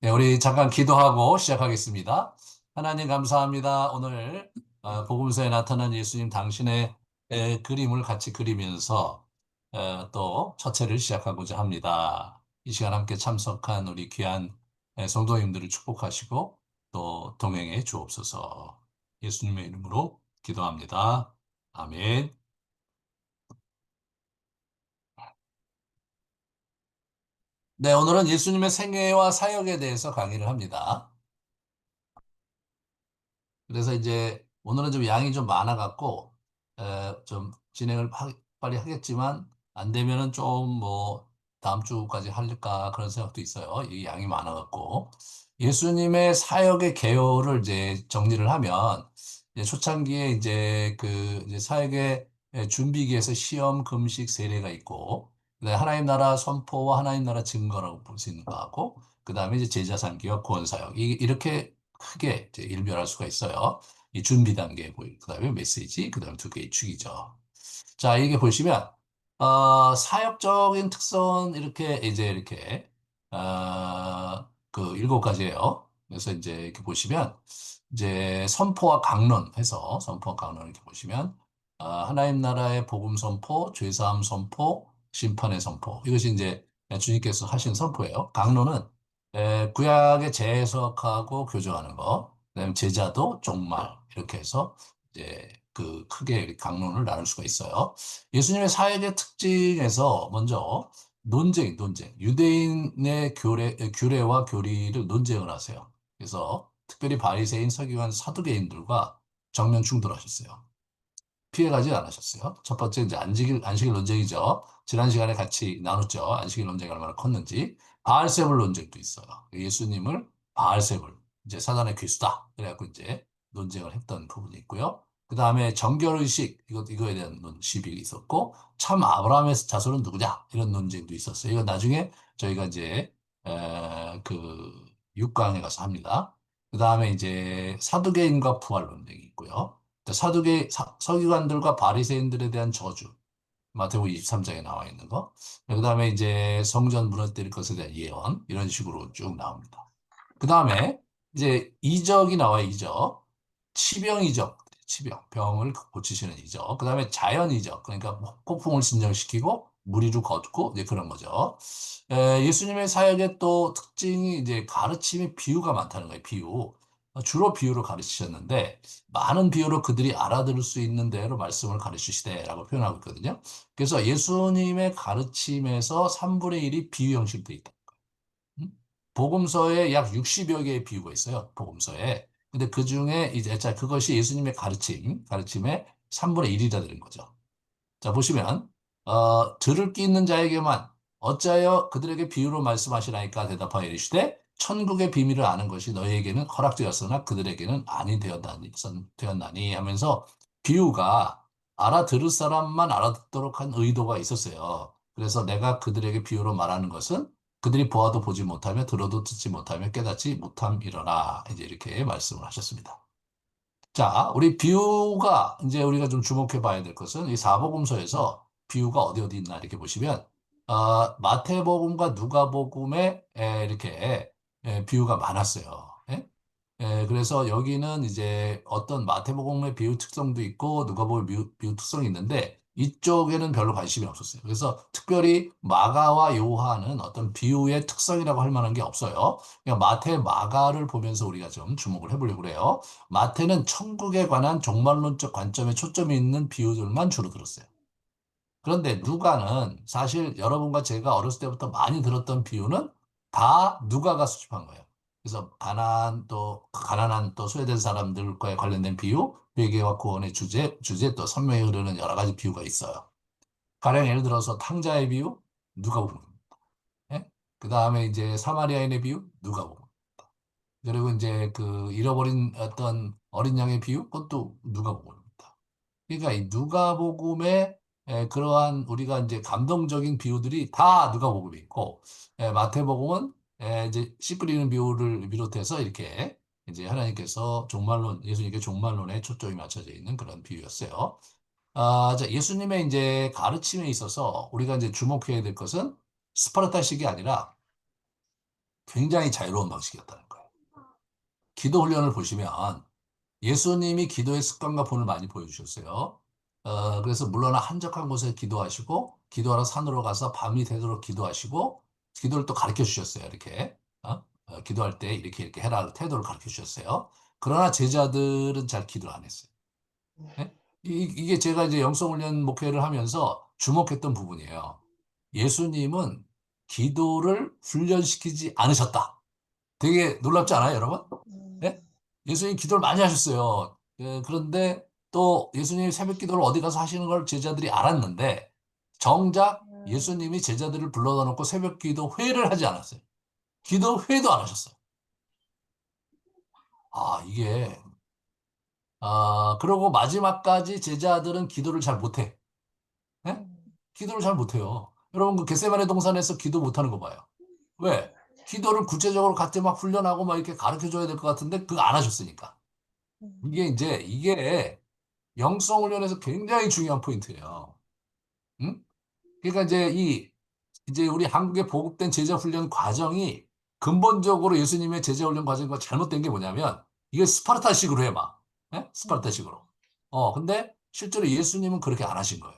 네, 우리 잠깐 기도하고 시작하겠습니다. 하나님 감사합니다. 오늘 복음서에 나타난 예수님 당신의 그림을 같이 그리면서 또 첫회를 시작하고자 합니다. 이 시간 함께 참석한 우리 귀한 성도님들을 축복하시고 또 동행해 주옵소서. 예수님의 이름으로 기도합니다. 아멘. 네, 오늘은 예수님의 생애와 사역에 대해서 강의를 합니다. 그래서 이제 오늘은 좀 양이 좀 많아갖고 좀 빨리 하겠지만 안 되면은 좀 뭐 다음 주까지 할까 그런 생각도 있어요. 이 양이 많아갖고 예수님의 사역의 개요를 이제 정리를 하면 이제 초창기에 이제 그 이제 사역의 준비기에서 시험, 금식, 세례가 있고 그다음에 하나님 나라 선포와 하나님 나라 증거라고 볼 수 있는 거하고 그다음에 이제 제자 삼기와 구원 사역 이렇게 크게 이제 일별할 수가 있어요. 이 준비 단계 보이, 그다음에 메시지, 그다음에 두 개의 축이죠. 자, 이게 보시면 사역적인 특성은 이렇게 그 일곱 가지예요. 그래서 이제 이렇게 보시면 이제 선포와 강론 해서 선포와 강론 이렇게 보시면 하나님 나라의 복음 선포, 죄사함 선포, 심판의 선포 이것이 이제 주님께서 하신 선포예요. 강론은 구약의 재해석하고 교정하는 거, 그다음에 제자도 종말 이렇게 해서 이제 그 크게 강론을 나눌 수가 있어요. 예수님의 사역의 특징에서 먼저 논쟁, 유대인의 규례와 교리를 논쟁을 하세요. 그래서 특별히 바리새인, 서기관, 사두개인들과 정면 충돌하셨어요. 피해가지 않으셨어요. 첫 번째 이제 안식일 논쟁이죠. 지난 시간에 같이 나눴죠. 안식일 논쟁이 얼마나 컸는지. 바알세불 논쟁도 있어요. 예수님을 바알세불, 이제 사단의 귀수다. 그래갖고 이제 논쟁을 했던 부분이 있고요. 그 다음에 정결의식, 이거에 대한 시비가 있었고, 참 아브라함의 자손은 누구냐? 이런 논쟁도 있었어요. 이건 나중에 저희가 이제, 그, 6강에 가서 합니다. 그 다음에 이제 사두개인과 부활 논쟁이 있고요. 서기관들과 바리새인들에 대한 저주. 마태복음 23장에 나와 있는 거. 그다음에 이제 성전 무너뜨릴 것에 대한 예언 이런 식으로 쭉 나옵니다. 그다음에 이제 이적이 나와요. 이적. 치병 이적. 치병. 병을 고치시는 이적. 그다음에 자연 이적. 그러니까 뭐 폭풍을 진정시키고 물 위로 걷고 이제 그런 거죠. 예수님의 사역의 또 특징이 이제 가르침의 비유가 많다는 거예요. 비유. 주로 비유로 가르치셨는데 많은 비유로 그들이 알아들을 수 있는 대로 말씀을 가르치시되라고 표현하고 있거든요. 그래서 예수님의 가르침에서 3분의 1이 비유 형식도 있다. 음? 복음서에 약 60여 개의 비유가 있어요. 복음서에. 근데 그 중에 이제 자 그것이 예수님의 가르침의 3분의 1이라 되는 거죠. 자, 보시면, 들을 귀 있는 자에게만 어찌하여 그들에게 비유로 말씀하시나이까 대답하여 이르시되 천국의 비밀을 아는 것이 너희에게는 허락되었으나 그들에게는 아니 되었나니 하면서 비유가 알아들을 사람만 알아듣도록 한 의도가 있었어요. 그래서 내가 그들에게 비유로 말하는 것은 그들이 보아도 보지 못하며 들어도 듣지 못하며 깨닫지 못함이러라. 이제 이렇게 말씀을 하셨습니다. 자, 우리 비유가 이제 우리가 좀 주목해 봐야 될 것은 이 사복음서에서 비유가 어디 있나 이렇게 보시면 마태복음과 누가복음에 이렇게 비유가 많았어요. 예? 그래서 여기는 이제 어떤 마태복음의 비유 특성도 있고 누가복음의 비유 특성이 있는데 이쪽에는 별로 관심이 없었어요. 그래서 특별히 마가와 요한은 어떤 비유의 특성이라고 할 만한 게 없어요. 그냥 마태, 마가를 보면서 우리가 좀 주목을 해보려고 그래요. 마태는 천국에 관한 종말론적 관점에 초점이 있는 비유들만 주로 들었어요. 그런데 누가는 사실 여러분과 제가 어렸을 때부터 많이 들었던 비유는 다 누가가 수집한 거예요. 그래서 가난한 또 소외된 사람들과 관련된 비유, 회개와 구원의 주제 또 선명히 흐르는 여러 가지 비유가 있어요. 가령 예를 들어서 탕자의 비유, 누가복음. 예? 그 다음에 이제 사마리아인의 비유, 누가복음. 그리고 이제 그 잃어버린 어떤 어린 양의 비유, 그것도 누가복음입니다. 그러니까 이 누가복음의 그러한 우리가 이제 감동적인 비유들이 다 누가복음에 있고 마태복음은 이제 씨 뿌리는 비유를 비롯해서 이렇게 이제 하나님께서 예수님께 종말론에 초점이 맞춰져 있는 그런 비유였어요. 자, 예수님의 이제 가르침에 있어서 우리가 이제 주목해야 될 것은 스파르타식이 아니라 굉장히 자유로운 방식이었다는 거예요. 기도 훈련을 보시면 예수님이 기도의 습관과 본을 많이 보여주셨어요. 그래서 물론 한적한 곳에 기도하시고, 기도하러 산으로 가서 밤이 되도록 기도하시고, 기도를 또 가르쳐 주셨어요. 이렇게. 기도할 때 이렇게 해라. 태도를 가르쳐 주셨어요. 그러나 제자들은 잘 기도를 안 했어요. 예? 이게 제가 이제 영성훈련 목회를 하면서 주목했던 부분이에요. 예수님은 기도를 훈련시키지 않으셨다. 되게 놀랍지 않아요, 여러분? 예? 예수님 기도를 많이 하셨어요. 그런데 또 예수님이 새벽 기도를 어디 가서 하시는 걸 제자들이 알았는데 정작 예수님이 제자들을 불러다 놓고 새벽 기도 회를 하지 않았어요. 기도 회도 안 하셨어요. 이게 그러고 마지막까지 제자들은 기도를 잘 못해. 예? 기도를 잘 못해요. 여러분 그 겟세마네 동산에서 기도 못하는 거 봐요. 왜? 기도를 구체적으로 같이 막 훈련하고 막 이렇게 가르쳐 줘야 될 것 같은데 그거 안 하셨으니까. 이게 영성 훈련에서 굉장히 중요한 포인트예요. 응? 그러니까 이제 우리 한국에 보급된 제자 훈련 과정이 근본적으로 예수님의 제자 훈련 과정과 잘못된 게 뭐냐면 이게 스파르타식으로 해 막. 예? 스파르타식으로. 근데 실제로 예수님은 그렇게 안 하신 거예요.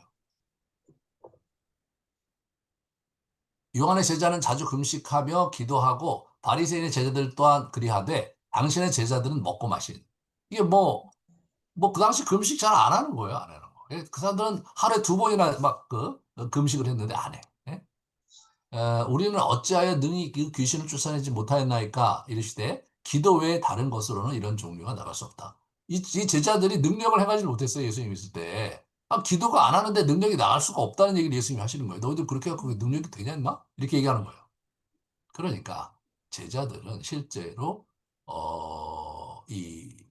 요한의 제자는 자주 금식하며 기도하고 바리새인의 제자들 또한 그리하되 당신의 제자들은 먹고 마신. 이게 뭐 그 당시 금식 잘 안 하는 거예요, 안 하는 거. 그 사람들은 하루에 두 번이나 막 금식을 했는데 안 해. 예? 우리는 어찌하여 능히 그 귀신을 쫓아내지 못하였나이까 이르시되 기도 외에 다른 것으로는 이런 종류가 나갈 수 없다. 이 제자들이 능력을 행하지 못했어요, 예수님 있을 때. 기도가 안 하는데 능력이 나갈 수가 없다는 얘기를 예수님이 하시는 거예요. 너희들 그렇게 해갖고 능력이 되냐, 임마? 이렇게 얘기하는 거예요. 그러니까 제자들은 실제로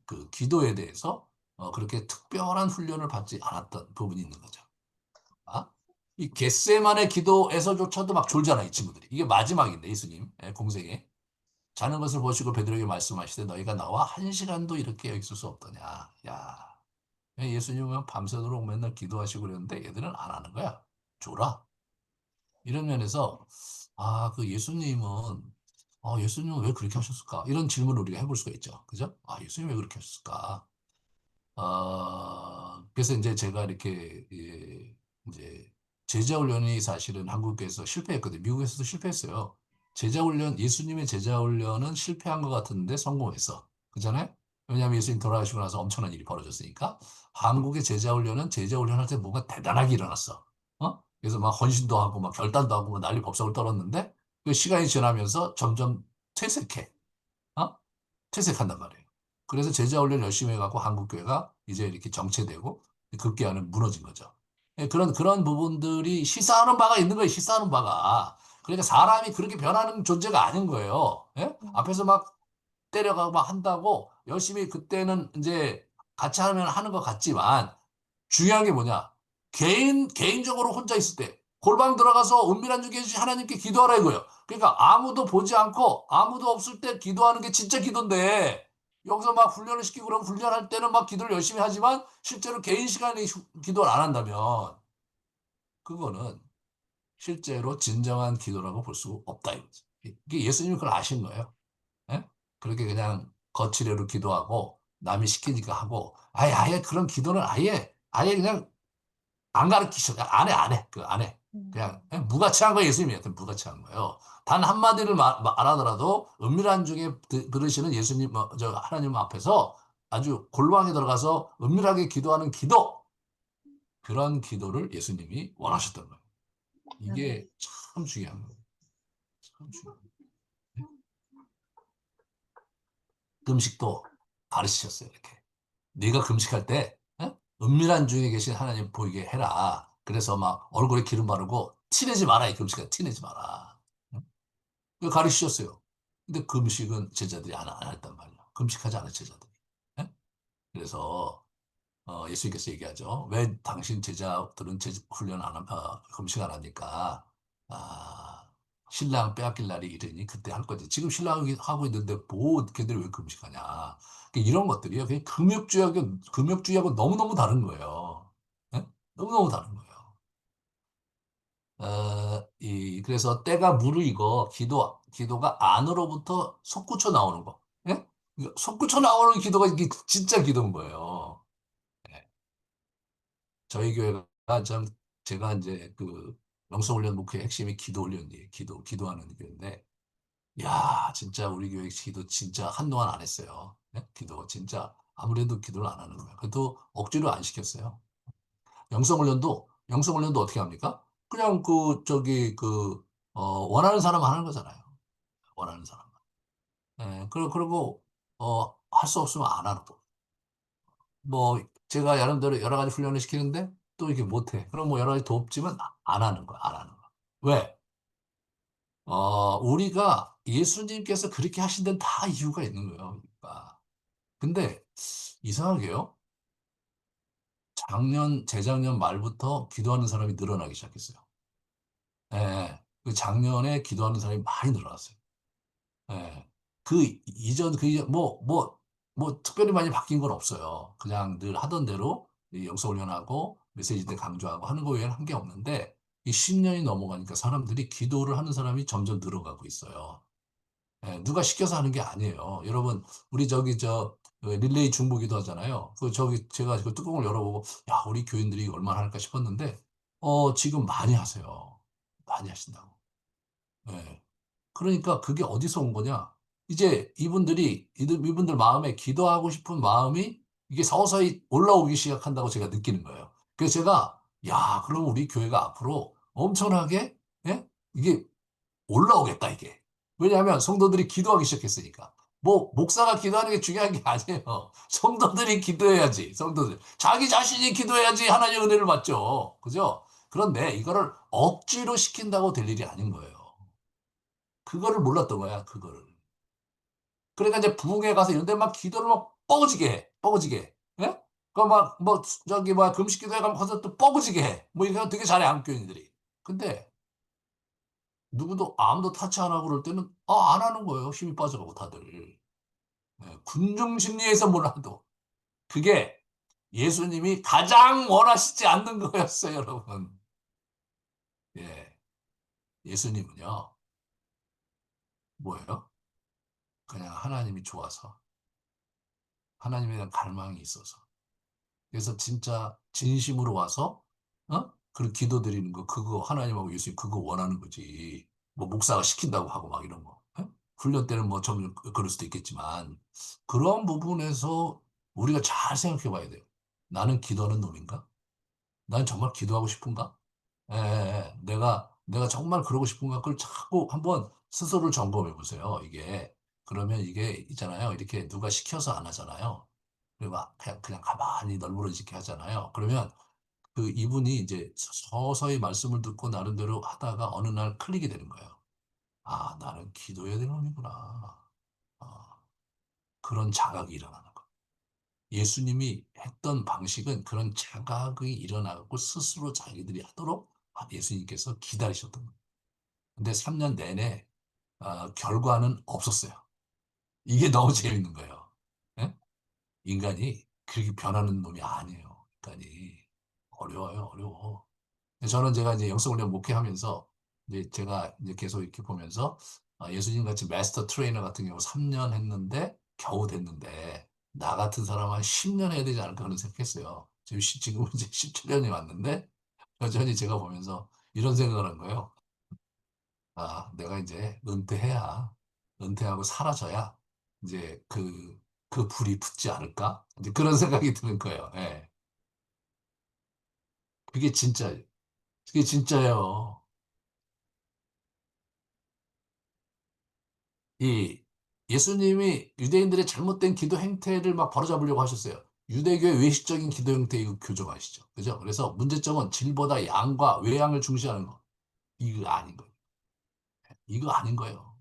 그 기도에 대해서 그렇게 특별한 훈련을 받지 않았던 부분이 있는 거죠. 아? 이 겟세만의 기도에서조차도 막 졸잖아, 이 친구들이. 이게 마지막인데, 예수님 공생에 자는 것을 보시고 베드로에게 말씀하시되 너희가 나와 한 시간도 이렇게 여기 있을 수 없더냐. 야, 예수님은 밤새도록 맨날 기도하시고 그랬는데 얘들은 안 하는 거야. 졸아. 이런 면에서 그 예수님은 왜 그렇게 하셨을까? 이런 질문을 우리가 해볼 수가 있죠. 그죠? 예수님 왜 그렇게 하셨을까? 그래서 이제 제가 이렇게 이제 제자 훈련이 사실은 한국에서 실패했거든요. 미국에서도 실패했어요. 제자 훈련, 예수님의 제자 훈련은 실패한 것 같은데 성공했어. 그잖아요? 왜냐하면 예수님 돌아가시고 나서 엄청난 일이 벌어졌으니까. 한국의 제자 훈련은 제자 훈련할 때 뭔가 대단하게 일어났어. 그래서 막 헌신도 하고 막 결단도 하고 막 난리 법석을 떨었는데 그 시간이 지나면서 점점 퇴색해. 어? 퇴색한단 말이에요. 그래서 제자 훈련 열심히 해갖고 한국교회가 이제 이렇게 정체되고 급기야는 무너진 거죠. 그런 부분들이 시사하는 바가 있는 거예요. 시사하는 바가. 그러니까 사람이 그렇게 변하는 존재가 아닌 거예요. 예? 앞에서 막 때려가고 막 한다고 열심히 그때는 이제 같이 하면 하는 것 같지만 중요한 게 뭐냐? 개인적으로 혼자 있을 때 골방 들어가서 은밀한 중에 하나님께 기도하라 이거예요. 그러니까 아무도 보지 않고 아무도 없을 때 기도하는 게 진짜 기도인데 여기서 막 훈련을 시키고 그러면 훈련할 때는 막 기도를 열심히 하지만 실제로 개인 시간에 기도를 안 한다면 그거는 실제로 진정한 기도라고 볼 수 없다 이거죠. 이게 예수님이 그걸 아신 거예요. 예? 그렇게 그냥 거칠애로 기도하고 남이 시키니까 하고 아예 그런 기도는 아예 그냥 안 가르치셔. 안 해. 안 해. 그냥 무가치한 거예요. 예수님이 하여튼 무가치한 거예요. 단 한마디를 말하더라도 은밀한 중에 들으시는 예수님, 저 하나님 앞에서 아주 골방에 들어가서 은밀하게 기도하는 기도. 그런 기도를 예수님이 원하셨던 거예요. 이게 참 중요한 거예요. 참 중요한 거예요. 금식도 가르치셨어요. 이렇게. 네가 금식할 때 은밀한 중에 계신 하나님 보이게 해라. 그래서 막 얼굴에 기름 바르고 티내지 마라. 이 금식은 티내지 마라. 응? 이거 가르치셨어요. 근데 금식은 제자들이 안 했단 말이야. 금식하지 않은 제자들이. 예? 그래서 예수님께서 얘기하죠. 왜 당신 제자들은 훈련 안, 금식 안 하니까 신랑 빼앗길 날이 이르니 그때 할 거지. 지금 신랑이 하고 있는데 뭐 걔들이 왜 금식하냐. 이런 것들이요. 그냥 금욕주의하고 너무너무 다른 거예요. 예? 너무너무 다른 거예요. 그래서 때가 무르익어 기도가 안으로부터 솟구쳐 나오는 거. 예? 이거 솟구쳐 나오는 기도가 이게 진짜 기도인 거예요. 예. 저희 교회가 참 제가 이제 그 영성훈련 목회 핵심이 기도 훈련이에요. 기도하는 교회인데, 야, 진짜 우리 교회 기도 진짜 한동안 안 했어요. 예? 기도 진짜 아무래도 기도를 안 하는 거예요. 그래도 억지로 안 시켰어요. 영성훈련도 어떻게 합니까? 그냥 원하는 사람 하는 거잖아요. 원하는 사람. 예, 그리고, 할 수 없으면 안 하는 거. 뭐, 제가 나름대로 여러 가지 훈련을 시키는데 또 이게 못해. 그럼 뭐 여러 가지 돕지만 안 하는 거야, 안 하는 거야. 왜? 우리가 예수님께서 그렇게 하신 데는 다 이유가 있는 거예요. 그러니까. 근데 이상하게요. 재작년 말부터 기도하는 사람이 늘어나기 시작했어요. 예, 그 작년에 기도하는 사람이 많이 늘어났어요. 예. 뭐, 특별히 많이 바뀐 건 없어요. 그냥 늘 하던 대로 이 영성훈련하고 메시지 때 강조하고 하는 거 외에는 한 게 없는데, 이 10년이 넘어가니까 사람들이 기도를 하는 사람이 점점 늘어가고 있어요. 예, 누가 시켜서 하는 게 아니에요. 여러분, 우리 릴레이 중보기도 하잖아요. 제가 그 뚜껑을 열어보고, 야, 우리 교인들이 얼마나 할까 싶었는데, 지금 많이 하세요. 많이 하신다고. 예. 그러니까 그게 어디서 온 거냐? 이제 이분들 마음에 기도하고 싶은 마음이 이게 서서히 올라오기 시작한다고 제가 느끼는 거예요. 그래서 제가, 야, 그럼 우리 교회가 앞으로 엄청나게, 예? 이게 올라오겠다, 이게. 왜냐하면 성도들이 기도하기 시작했으니까. 뭐, 목사가 기도하는 게 중요한 게 아니에요. 성도들이 기도해야지, 성도들. 자기 자신이 기도해야지 하나님의 은혜를 받죠. 그죠? 그런데 이거를 억지로 시킨다고 될 일이 아닌 거예요. 그거를 몰랐던 거야, 그거를. 그러니까 이제 부흥회 가서 이런 데 막 기도를 막 뻐거지게 해. 뻐거지게 해. 예? 금식 기도회 가면 가서 또 뻐거지게 해. 뭐 이거 되게 잘해, 안교인들이. 근데 아무도 타치 안 하고 그럴 때는, 안 하는 거예요. 힘이 빠져가고 다들. 예, 군중 심리에서 몰라도. 그게 예수님이 가장 원하시지 않는 거였어요, 여러분. 예. 예수님은요, 뭐예요? 그냥 하나님이 좋아서, 하나님에 대한 갈망이 있어서, 그래서 진짜 진심으로 와서 그런 기도 드리는 거 그거 하나님하고 예수님 그거 원하는 거지. 뭐 목사가 시킨다고 하고 막 이런 거. 훈련 때는 뭐 좀 그럴 수도 있겠지만 그런 부분에서 우리가 잘 생각해 봐야 돼요. 나는 기도하는 놈인가? 난 정말 기도하고 싶은가? 예, 예, 예. 내가 정말 그러고 싶은가? 그걸 자꾸 한번 스스로를 점검해 보세요. 그러면 이게 있잖아요. 이렇게 누가 시켜서 안 하잖아요. 그리고 막 그냥 가만히 널브러지게 하잖아요. 그러면 그 이분이 이제 서서히 말씀을 듣고 나름대로 하다가 어느 날 클릭이 되는 거예요. 아, 나는 기도해야 되는 놈이구나. 아, 그런 자각이 일어나는 거. 예수님이 했던 방식은 그런 자각이 일어나고 스스로 자기들이 하도록 예수님께서 기다리셨던 거예요. 근데 3년 내내 결과는 없었어요. 이게 너무 재밌는 거예요. 예? 인간이 그렇게 변하는 놈이 아니에요. 인간이 어려워요, 어려워. 저는 제가 이제 영성훈련 목회하면서 이제 제가 이제 계속 이렇게 보면서 예수님 같이 마스터 트레이너 같은 경우 3년 했는데 겨우 됐는데 나 같은 사람 한 10년 해야 되지 않을까 그런 생각했어요. 지금 이제 17년이 왔는데 여전히 제가 보면서 이런 생각을 한 거예요. 내가 이제 은퇴하고 사라져야 이제 그 불이 붙지 않을까? 이제 그런 생각이 드는 거예요. 예. 그게 진짜, 그게 진짜예요. 이 예수님이 유대인들의 잘못된 기도 행태를 막 바로잡으려고 하셨어요. 유대교의 외식적인 기도 행태 이거 교정하시죠. 그죠? 그래서 문제점은 질보다 양과 외양을 중시하는 거. 이거 아닌 거예요. 이거 아닌 거예요.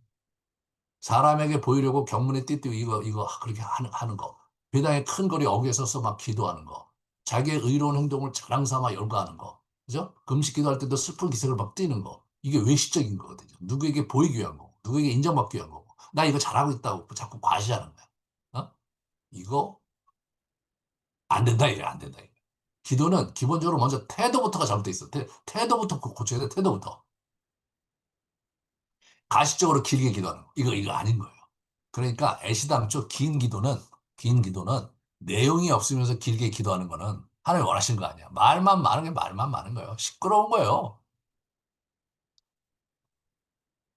사람에게 보이려고 경문에 띠띠고 이거 그렇게 하는 거. 배당의 큰 거리 어귀에 서서 막 기도하는 거. 자기의 의로운 행동을 자랑 삼아 열거하는 거. 그죠? 금식 기도할 때도 슬픈 기색을 막 띠는 거. 이게 외식적인 거거든요. 누구에게 보이기 위한 거고, 누구에게 인정받기 위한 거고. 나 이거 잘하고 있다고 자꾸 과시하는 거야. 이거 안 된다, 이래, 안 된다, 이래. 기도는 기본적으로 먼저 태도부터가 잘못돼 있어. 태도부터 고쳐야 돼, 태도부터. 가시적으로 길게 기도하는 거. 이거 아닌 거예요. 그러니까 애시당초 긴 기도는 내용이 없으면서 길게 기도하는 거는 하나님 원하시는 거 아니야. 말만 많은 게 말만 많은 거예요. 시끄러운 거예요.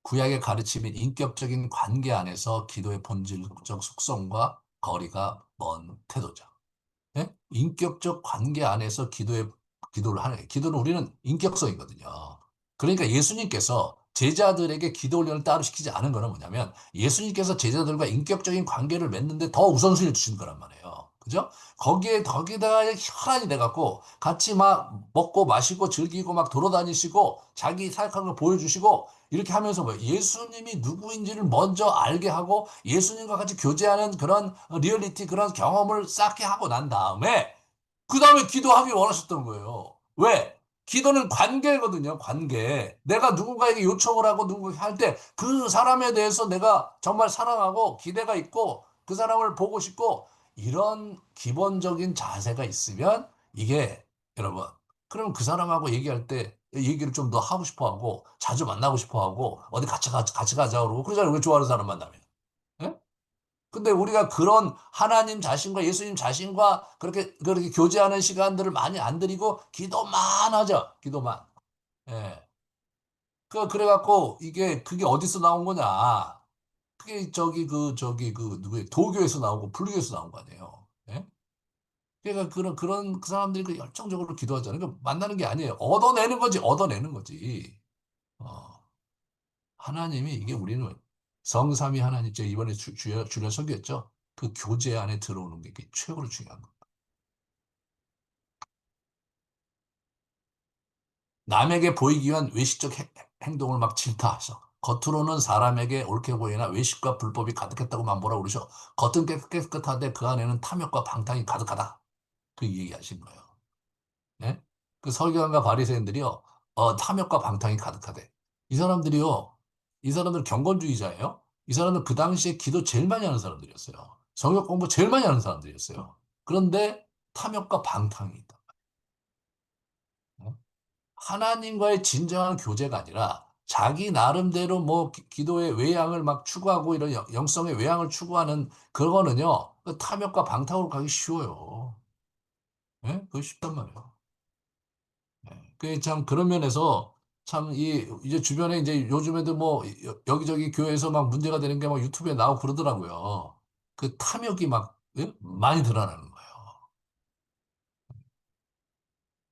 구약의 가르침인 인격적인 관계 안에서 기도의 본질적 속성과 거리가 먼 태도죠. 예? 인격적 관계 안에서 기도를 하는 거예요. 기도는 우리는 인격성이거든요. 그러니까 예수님께서 제자들에게 기도 훈련을 따로 시키지 않은 거는 뭐냐면 예수님께서 제자들과 인격적인 관계를 맺는데 더 우선순위를 두신 거란 말이에요. 그죠? 거기다가 혈안이 돼갖고 같이 막 먹고 마시고 즐기고 막 돌아다니시고 자기 사역하는 걸 보여주시고 이렇게 하면서 뭐 예수님이 누구인지를 먼저 알게 하고 예수님과 같이 교제하는 그런 리얼리티 그런 경험을 쌓게 하고 난 다음에 그 다음에 기도하기 원하셨던 거예요. 왜? 기도는 관계거든요, 관계. 내가 누군가에게 요청을 하고 누군가 할 때 그 사람에 대해서 내가 정말 사랑하고 기대가 있고 그 사람을 보고 싶고 이런 기본적인 자세가 있으면 이게 여러분, 그러면 그 사람하고 얘기할 때 얘기를 좀 더 하고 싶어 하고 자주 만나고 싶어 하고 어디 같이 가자 그러고 그러잖아요. 왜 좋아하는 사람 만나면. 예? 근데 우리가 그런 하나님 자신과 예수님 자신과 그렇게 교제하는 시간들을 많이 안 드리고 기도만 하죠. 기도만. 예. 그래갖고 그게 어디서 나온 거냐. 그게 누구예요? 도교에서 나오고 불교에서 나온 거 아니에요. 예? 그러니까 그런 그 사람들이 그 열정적으로 기도하잖아요. 그 만나는 게 아니에요. 얻어내는 거지, 얻어내는 거지. 어. 하나님이 이게 우리는 성삼위 하나님, 제가 이번에 주련 설교했죠. 그 교제 안에 들어오는 게 최고로 중요한 거. 남에게 보이기 위한 외식적 행동을 막 질타하셔. 겉으로는 사람에게 옳게 보이나 외식과 불법이 가득했다고만 뭐라 그러셔. 겉은 깨끗한데 그 안에는 탐욕과 방탕이 가득하다. 그 얘기하신 거예요. 예? 그 서기관과 바리새인들이요. 탐욕과 방탕이 가득하대. 이 사람들이요. 이 사람들 경건주의자예요. 이 사람들 그 당시에 기도 제일 많이 하는 사람들이었어요. 성역 공부 제일 많이 하는 사람들이었어요. 그런데 탐욕과 방탕이 있다. 어? 하나님과의 진정한 교제가 아니라 자기 나름대로 뭐 기도의 외양을 막 추구하고 이런 영성의 외양을 추구하는 그거는요. 그 탐욕과 방탕으로 가기 쉬워요. 예? 그거 쉽단 말이에요. 그참 그런 면에서 참 이제 주변에 이제 요즘에도 뭐 여기저기 교회에서 막 문제가 되는 게 막 유튜브에 나오고 그러더라고요. 그 탐욕이 막 예? 많이 드러나는 거예요.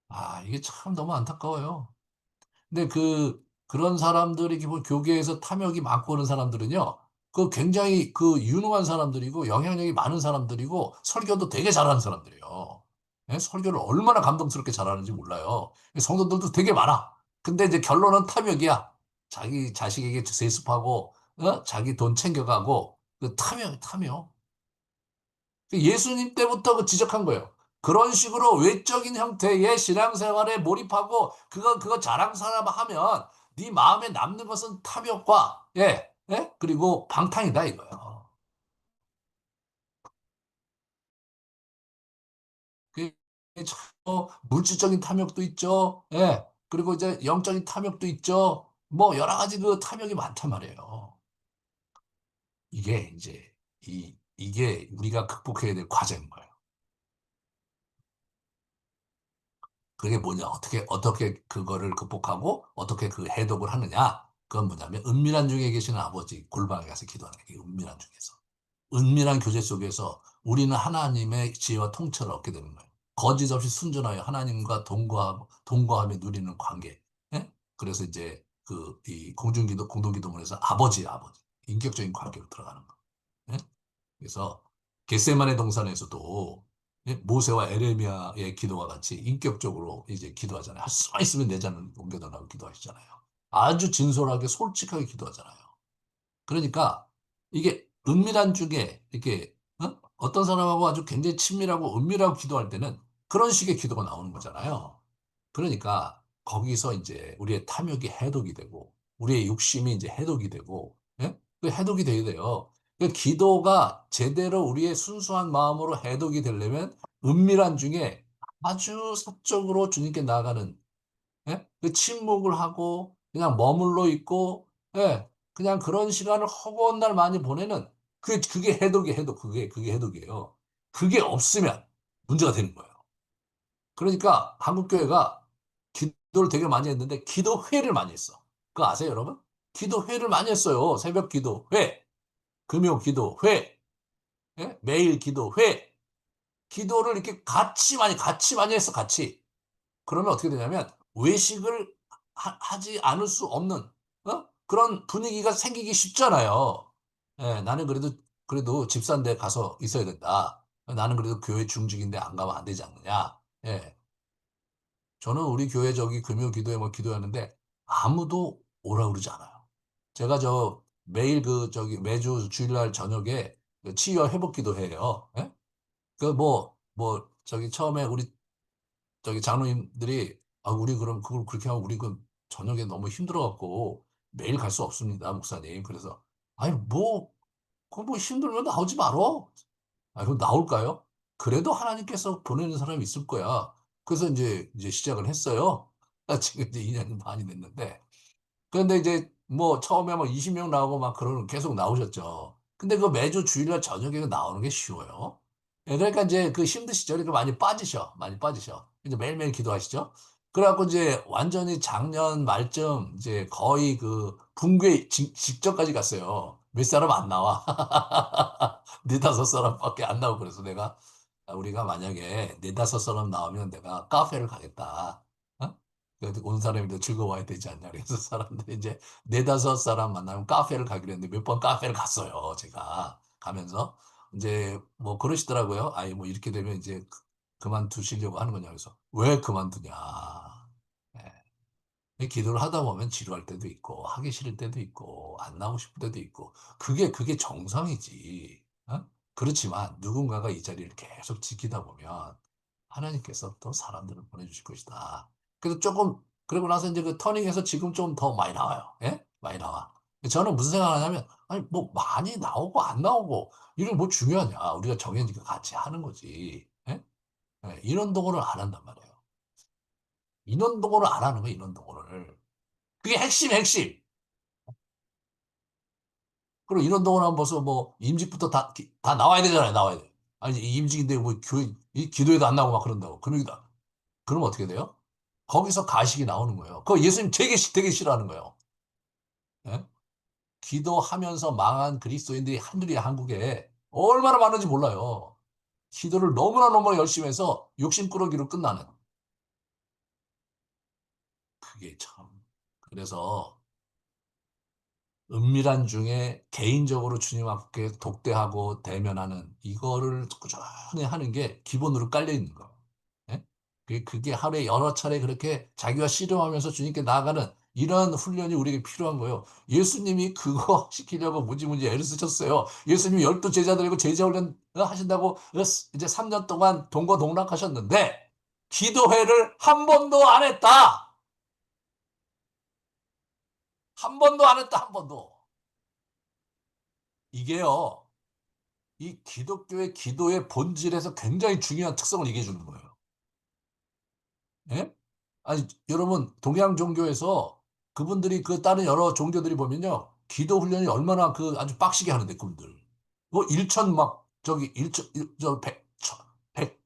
아, 이게 참 너무 안타까워요. 근데 그런 사람들이 기본 교계에서 탐욕이 많고 그런 사람들은요, 그 굉장히 그 유능한 사람들이고 영향력이 많은 사람들이고 설교도 되게 잘하는 사람들이에요. 예? 설교를 얼마나 감동스럽게 잘하는지 몰라요. 성도들도 되게 많아. 근데 이제 결론은 탐욕이야. 자기 자식에게 세습하고, 자기 돈 챙겨가고, 그 탐욕. 그 예수님 때부터 그 지적한 거예요. 그런 식으로 외적인 형태의 신앙생활에 몰입하고 그거 자랑사람 하면 네 마음에 남는 것은 탐욕과 그리고 방탕이다 이거예요. 그 참, 물질적인 탐욕도 있죠. 예. 그리고 이제 영적인 탐욕도 있죠. 뭐 여러 가지 그 탐욕이 많단 말이에요. 이게 이제 이게 우리가 극복해야 될 과제인 거예요. 그게 뭐냐? 어떻게 그거를 극복하고 어떻게 그 해독을 하느냐? 그건 뭐냐면 은밀한 중에 계시는 아버지 골방에 가서 기도하는 게 은밀한 중에서. 은밀한 교제 속에서 우리는 하나님의 지혜와 통찰을 얻게 되는 거예요. 거짓 없이 순전하여 하나님과 동거하며 누리는 관계. 예? 그래서 이제 이 공동기도문에서 아버지, 인격적인 관계로 들어가는 거. 예? 그래서 겟세마네 동산에서도 모세와 에레미야의 기도와 같이 인격적으로 이제 기도하잖아요. 할 수만 있으면 내 잔을 옮겨달라고 기도하시잖아요. 아주 진솔하게 솔직하게 기도하잖아요. 그러니까 이게 은밀한 중에 이렇게 어떤 사람하고 아주 굉장히 친밀하고 은밀하고 기도할 때는 그런 식의 기도가 나오는 거잖아요. 그러니까 거기서 이제 우리의 탐욕이 해독이 되고 우리의 욕심이 이제 해독이 되고 그 해독이 돼야 돼요. 그 기도가 제대로 우리의 순수한 마음으로 해독이 되려면 은밀한 중에 아주 사적으로 주님께 나아가는 그 침묵을 하고 그냥 머물러 있고 예? 그냥 그런 시간을 허구한 날 많이 보내는 그게 해독이 해독. 그게 해독이에요. 그게 없으면 문제가 되는 거예요. 그러니까 한국교회가 기도를 되게 많이 했는데 기도회를 많이 했어. 그거 아세요, 여러분? 기도회를 많이 했어요. 새벽 기도회, 금요 기도회, 예? 매일 기도회. 기도를 이렇게 같이 많이 했어, 같이. 그러면 어떻게 되냐면 외식을 지 않을 수 없는 그런 분위기가 생기기 쉽잖아요. 예, 나는 그래도 집사인데 가서 있어야 된다. 나는 그래도 교회 중직인데 안 가면 안 되지 않느냐. 예, 저는 우리 교회 저기 금요 기도회 뭐 기도하는데 아무도 오라 그러지 않아요. 제가 매일 저기 매주 주일날 저녁에 그 치유와 회복 기도해요. 예? 저기 처음에 우리 저기 장로님들이 우리 그럼 그걸 그렇게 하면 우리 그 저녁에 너무 힘들어갖고 매일 갈 수 없습니다, 목사님. 그래서 아니 그뭐 힘들면 나오지 말어. 그럼 나올까요? 그래도 하나님께서 보내는 사람이 있을 거야. 그래서 이제 시작을 했어요. 지금 이제 2년 반이 됐는데. 그런데 이제 뭐 처음에 뭐 20명 나오고 막 그러는 계속 나오셨죠. 근데 그 매주 주일날 저녁에 나오는 게 쉬워요. 예, 그러니까 이제 그 힘드시죠. 그러니까 많이 빠지셔. 많이 빠지셔. 이제 매일매일 기도하시죠. 그래갖고 이제 완전히 작년 말쯤 이제 거의 그 붕괴 직전까지 갔어요. 몇 사람 안 나와. 네다섯 사람밖에 안 나오고 그래서 내가 우리가 만약에 네다섯 사람 나오면 내가 카페를 가겠다. 어? 그래도 온 사람이 즐거워야 되지 않냐. 그래서 사람들이 이제 네다섯 사람 만나면 카페를 가기로 했는데 몇 번 카페를 갔어요. 제가 가면서 이제 뭐 그러시더라고요. 아니 뭐 이렇게 되면 이제 그만두시려고 하는 거냐. 그래서 왜 그만두냐. 기도를 하다 보면 지루할 때도 있고, 하기 싫을 때도 있고, 안 나오고 싶을 때도 있고, 그게 정상이지. 어? 그렇지만 누군가가 이 자리를 계속 지키다 보면 하나님께서 또 사람들을 보내주실 것이다. 그래서 조금, 그러고 나서 이제 그 터닝에서 지금 좀 더 많이 나와요. 예? 많이 나와. 저는 무슨 생각을 하냐면, 아니, 뭐 많이 나오고 안 나오고, 이게 뭐 중요하냐. 우리가 정해지니까 같이 하는 거지. 예? 예, 인원동원을 안 한단 말이에요. 인원동원을 안 하는 거예요, 인원동원을. 그게 핵심. 그리고 인원동원 하면 벌써 뭐 임직부터 다 나와야 되잖아요. 나와야 돼. 아니 임직인데 뭐 교회 기도에도 안 나오고 막 그런다고. 그러면 어떻게 돼요? 거기서 가식이 나오는 거예요. 그거 예수님 되게 싫어하는 거예요. 예? 기도하면서 망한 그리스도인들이 한둘이 한국에 얼마나 많은지 몰라요. 기도를 너무나 열심히 해서 욕심꾸러기로 끝나는. 그게 참. 그래서 은밀한 중에 개인적으로 주님 앞에 독대하고 대면하는 이거를 꾸준히 하는 게 기본으로 깔려 있는 거예요. 예? 그게 하루에 여러 차례 그렇게 자기가 씨름하면서 주님께 나아가는 이런 훈련이 우리에게 필요한 거예요. 예수님이 그거 시키려고 무지무지 애를 쓰셨어요. 예수님이 12제자들이고 제자 훈련 하신다고 이제 3년 동안 동거동락하셨는데 기도회를 한 번도 안 했다. 한 번도 안 했다. 한 번도. 이게요. 이 기독교의 기도의 본질에서 굉장히 중요한 특성을 얘기해 주는 거예요. 예? 아니, 여러분, 동양 종교에서 그분들이 그 다른 여러 종교들이 보면요. 기도 훈련이 얼마나 아주 빡시게 하는데, 그분들. 뭐, 일천 막, 저기, 백,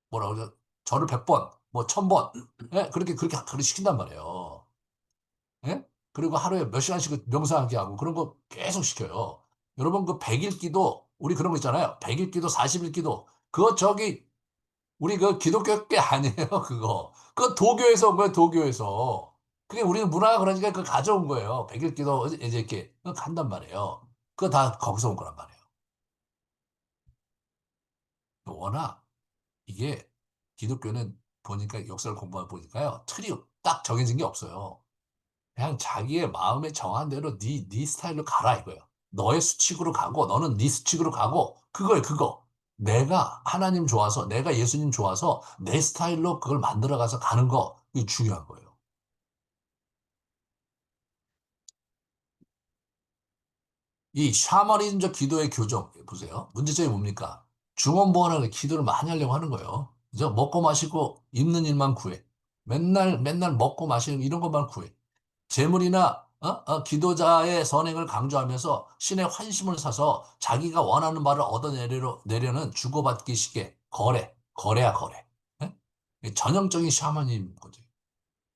뭐라 그러죠? 절을 100번, 뭐, 1000번. 예? 그렇게 시킨단 말이에요. 예? 그리고 하루에 몇 시간씩 명상하게 하고 그런 거 계속 시켜요. 여러분, 그 100일 기도, 우리 그런 거 있잖아요. 100일 기도, 40일 기도. 그거 우리 그 기독교 게 아니에요, 그거. 그거 도교에서 온 거예요, 도교에서. 그게 우리는 문화가 그러니까 그거 가져온 거예요. 백일 기도, 이제 이렇게 그거 간단 말이에요. 그거 다 거기서 온 거란 말이에요. 워낙 이게 기독교는 보니까 역사를 공부해 보니까요. 틀이 딱 정해진 게 없어요. 그냥 자기의 마음에 정한 대로 네 스타일로 가라 이거예요. 너의 수칙으로 가고 너는 네 수칙으로 가고 그거예요, 그거. 내가 하나님 좋아서 내가 예수님 좋아서 내 스타일로 그걸 만들어 가서 가는 거 이게 중요한 거예요. 이 샤머니즘적 기도의 교정 보세요. 문제점이 뭡니까? 중원부원하는 기도를 많이 하려고 하는 거예요. 그죠? 먹고 마시고 입는 일만 구해. 맨날 먹고 마시는 이런 것만 구해. 재물이나 기도자의 선행을 강조하면서 신의 환심을 사서 자기가 원하는 바를 얻어내려는 주고받기식의 거래야, 거래. 예? 이 전형적인 샤머니즘 거지.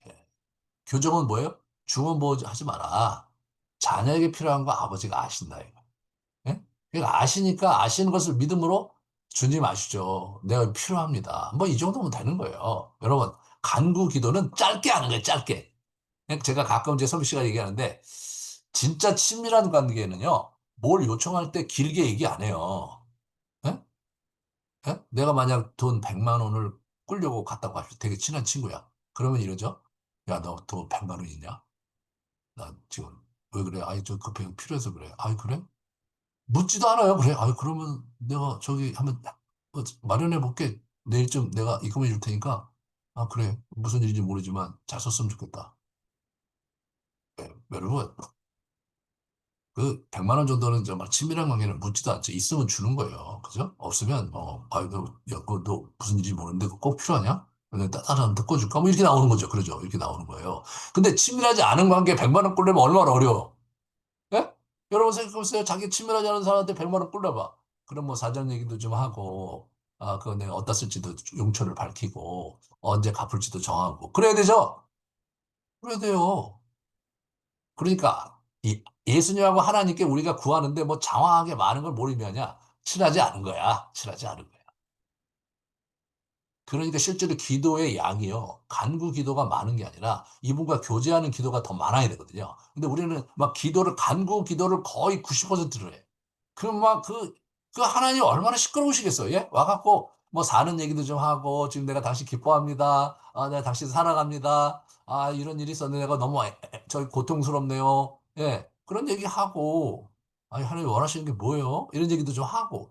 예. 교정은 뭐예요? 주문보호하지 마라. 자녀에게 필요한 거 아버지가 아신다, 이거. 예? 그러니까 아시니까 아시는 것을 믿음으로 주님 아시죠? 내가 필요합니다. 뭐 이 정도면 되는 거예요. 여러분, 간구 기도는 짧게 하는 거예요, 짧게. 제가 가끔 제 섬 씨가 얘기하는데, 진짜 친밀한 관계는요, 뭘 요청할 때 길게 얘기 안 해요. 예? 예? 내가 만약 돈 100만 원을 꾸려고 갔다고 하죠. 되게 친한 친구야. 그러면 이러죠? 야, 너 돈 100만 원 있냐? 나 지금, 왜 그래? 아니, 저 급하게 필요해서 그래. 아이, 그래? 묻지도 않아요. 그래. 아이, 그러면 내가 저기 한번 마련해 볼게. 내일쯤 내가 입금해 줄 테니까. 아, 그래. 무슨 일인지 모르지만 잘 썼으면 좋겠다. 예, 여러분, 그 100만 원 정도는 정말 친밀한 관계는 묻지도 않죠. 있으면 주는 거예요. 그죠? 없으면 아유 너 무슨 일인지 모르는데 그거 꼭 필요하냐? 근데 따뜻한 듣고 줄까? 뭐 이렇게 나오는 거죠. 그러죠. 이렇게 나오는 거예요. 근데 친밀하지 않은 관계 100만 원 꿀려면 얼마나 어려워. 예? 여러분 생각해보세요. 자기 친밀하지 않은 사람한테 100만 원 꿀려봐. 그럼 뭐 사전 얘기도 좀 하고 그거 내가 어디다 쓸지도 용처를 밝히고 언제 갚을지도 정하고 그래야 되죠? 그래야 돼요. 그러니까 예수님하고 하나님께 우리가 구하는데 뭐 장황하게 많은 걸 모르면야 친하지 않은 거야. 친하지 않은 거야. 그러니까 실제로 기도의 양이요. 간구 기도가 많은 게 아니라 이분과 교제하는 기도가 더 많아야 되거든요. 근데 우리는 막 간구 기도를 거의 90%를 해. 그럼 막 그 하나님 얼마나 시끄러우시겠어요? 예? 와갖고 뭐 사는 얘기도 좀 하고 지금 내가 당신 기뻐합니다. 내가 당신 사랑합니다. 이런 일이 있었는데 내가 너무 저기 고통스럽네요. 예. 그런 얘기하고 하나님 원하시는 게 뭐예요? 이런 얘기도 좀 하고.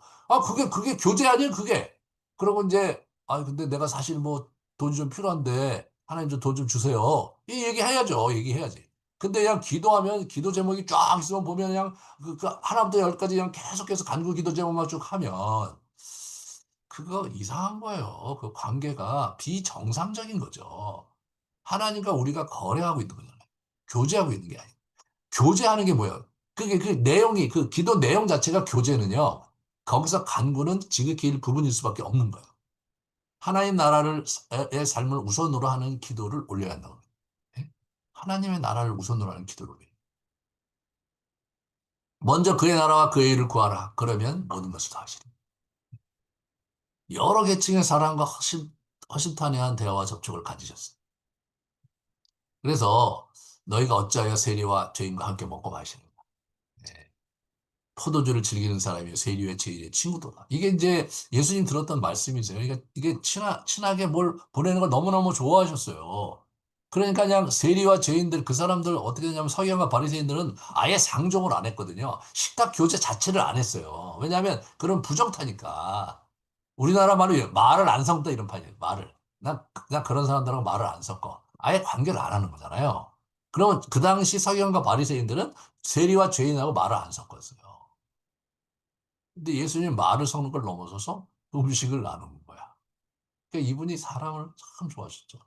그게 교제 아니에요, 그게. 그러고 이제 근데 내가 사실 뭐 돈이 좀 필요한데 하나님 좀 돈 좀 주세요. 이 얘기해야죠. 얘기해야지. 근데 그냥 기도하면 기도 제목이 쫙 있으면 보면 그냥 하나부터 열까지 그냥 계속해서 간구 기도 제목만 쭉 하면 그거 이상한 거예요. 그 관계가 비정상적인 거죠. 하나님과 우리가 거래하고 있는 거잖아요. 교제하고 있는 게 아니에요. 교제하는 게 뭐예요? 그게 그 내용이 그 기도 내용 자체가 교제는요. 거기서 간구는 지극히 일부분일 수밖에 없는 거예요. 하나님 나라의 삶을 우선으로 하는 기도를 올려야 한다고 합니다. 예? 하나님의 나라를 우선으로 하는 기도를 올려요. 먼저 그의 나라와 그의 일을 구하라. 그러면 모든 것을 다 하시리. 여러 계층의 사람과 허심탄회한 대화와 접촉을 가지셨어요. 그래서 너희가 어찌하여 세리와 죄인과 함께 먹고 마시는가? 예. 포도주를 즐기는 사람이 세리와 죄인의 친구도다. 이게 이제 예수님 들었던 말씀이세요. 그러니까 이게 친하게 뭘 보내는 걸 너무너무 좋아하셨어요. 그러니까 그냥 세리와 죄인들 그 사람들 어떻게 되냐면 서기관과 바리새인들은 아예 상종을 안 했거든요. 식탁 교제 자체를 안 했어요. 왜냐하면 그런 부정타니까. 우리나라 말로 말을 안 섞다 이런 판이에요. 말을. 난 그런 사람들하고 말을 안 섞어. 아예 관계를 안 하는 거잖아요. 그러면 그 당시 서기관과 바리새인들은 세리와 죄인하고 말을 안 섞었어요. 근데 예수님 말을 섞는 걸 넘어서서 음식을 나누는 거야. 그러니까 이분이 사람을 참 좋아하셨죠.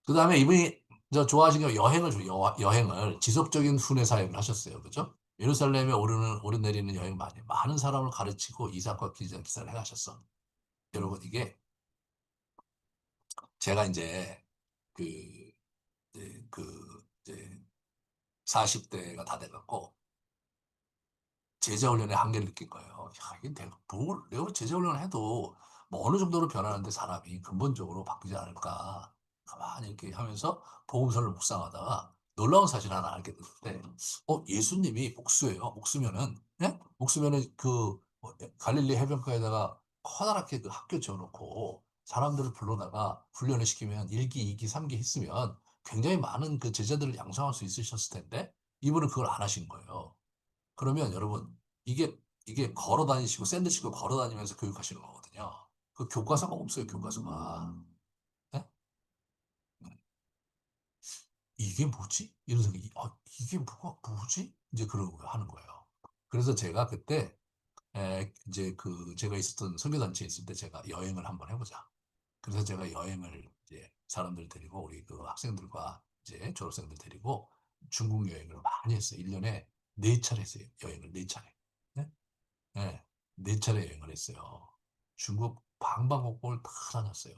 그 다음에 이분이 저 좋아하시는 게 여행을 지속적인 순회 사역을 하셨어요. 그죠? 예루살렘에 오르내리는 여행 많은 사람을 가르치고 이삭과 기사를 행하셨어. 여러분, 이게 제가 이제 그, 이제 40대가 다 돼갖고 제자 훈련의 한계를 느낀 거예요. 야, 이게 내가 제자 훈련을 해도 뭐 어느 정도로 변하는데 사람이 근본적으로 바뀌지 않을까. 가만히 이렇게 하면서 복음서를 묵상하다가 놀라운 사실 하나 알게 됐는데, 예수님이 목수예요. 목수면은, 예? 목수면은 갈릴리 해변가에다가 커다랗게 그 학교 지어놓고 사람들을 불러다가 훈련을 시키면 1기, 2기, 3기 했으면 굉장히 많은 그 제자들을 양성할 수 있으셨을 텐데 이분은 그걸 안 하신 거예요. 그러면 여러분 이게 걸어 다니시고 샌드 치고 걸어 다니면서 교육하시는 거거든요. 그 교과서가 없어요, 교과서가. 네? 이게 뭐지? 이런 생각이 이게 뭐지? 이제 그러고 하는 거예요. 그래서 제가 그때 이제 제가 있었던 선교단체에 있을 때 제가 여행을 한번 해보자. 그래서 제가 여행을 이제 사람들 데리고 우리 그 학생들과 이제 졸업생들 데리고 중국 여행을 많이 했어요. 1년에 네 차례 했어요. 여행을 네 차례. 네? 네. 네 차례 여행을 했어요. 중국 방방곡곡을 다 다녔어요.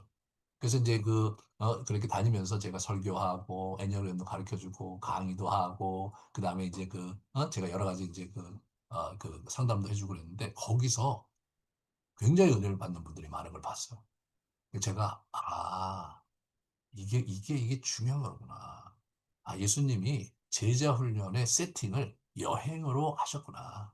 그래서 이제 그렇게 다니면서 제가 설교하고, 애니어그램도 가르쳐 주고, 강의도 하고, 그 다음에 이제 제가 여러 가지 이제 그 상담도 해주고 그랬는데, 거기서 굉장히 은혜를 받는 분들이 많은 걸 봤어요. 제가, 이게 중요한 거구나. 예수님이 제자 훈련의 세팅을 여행으로 하셨구나.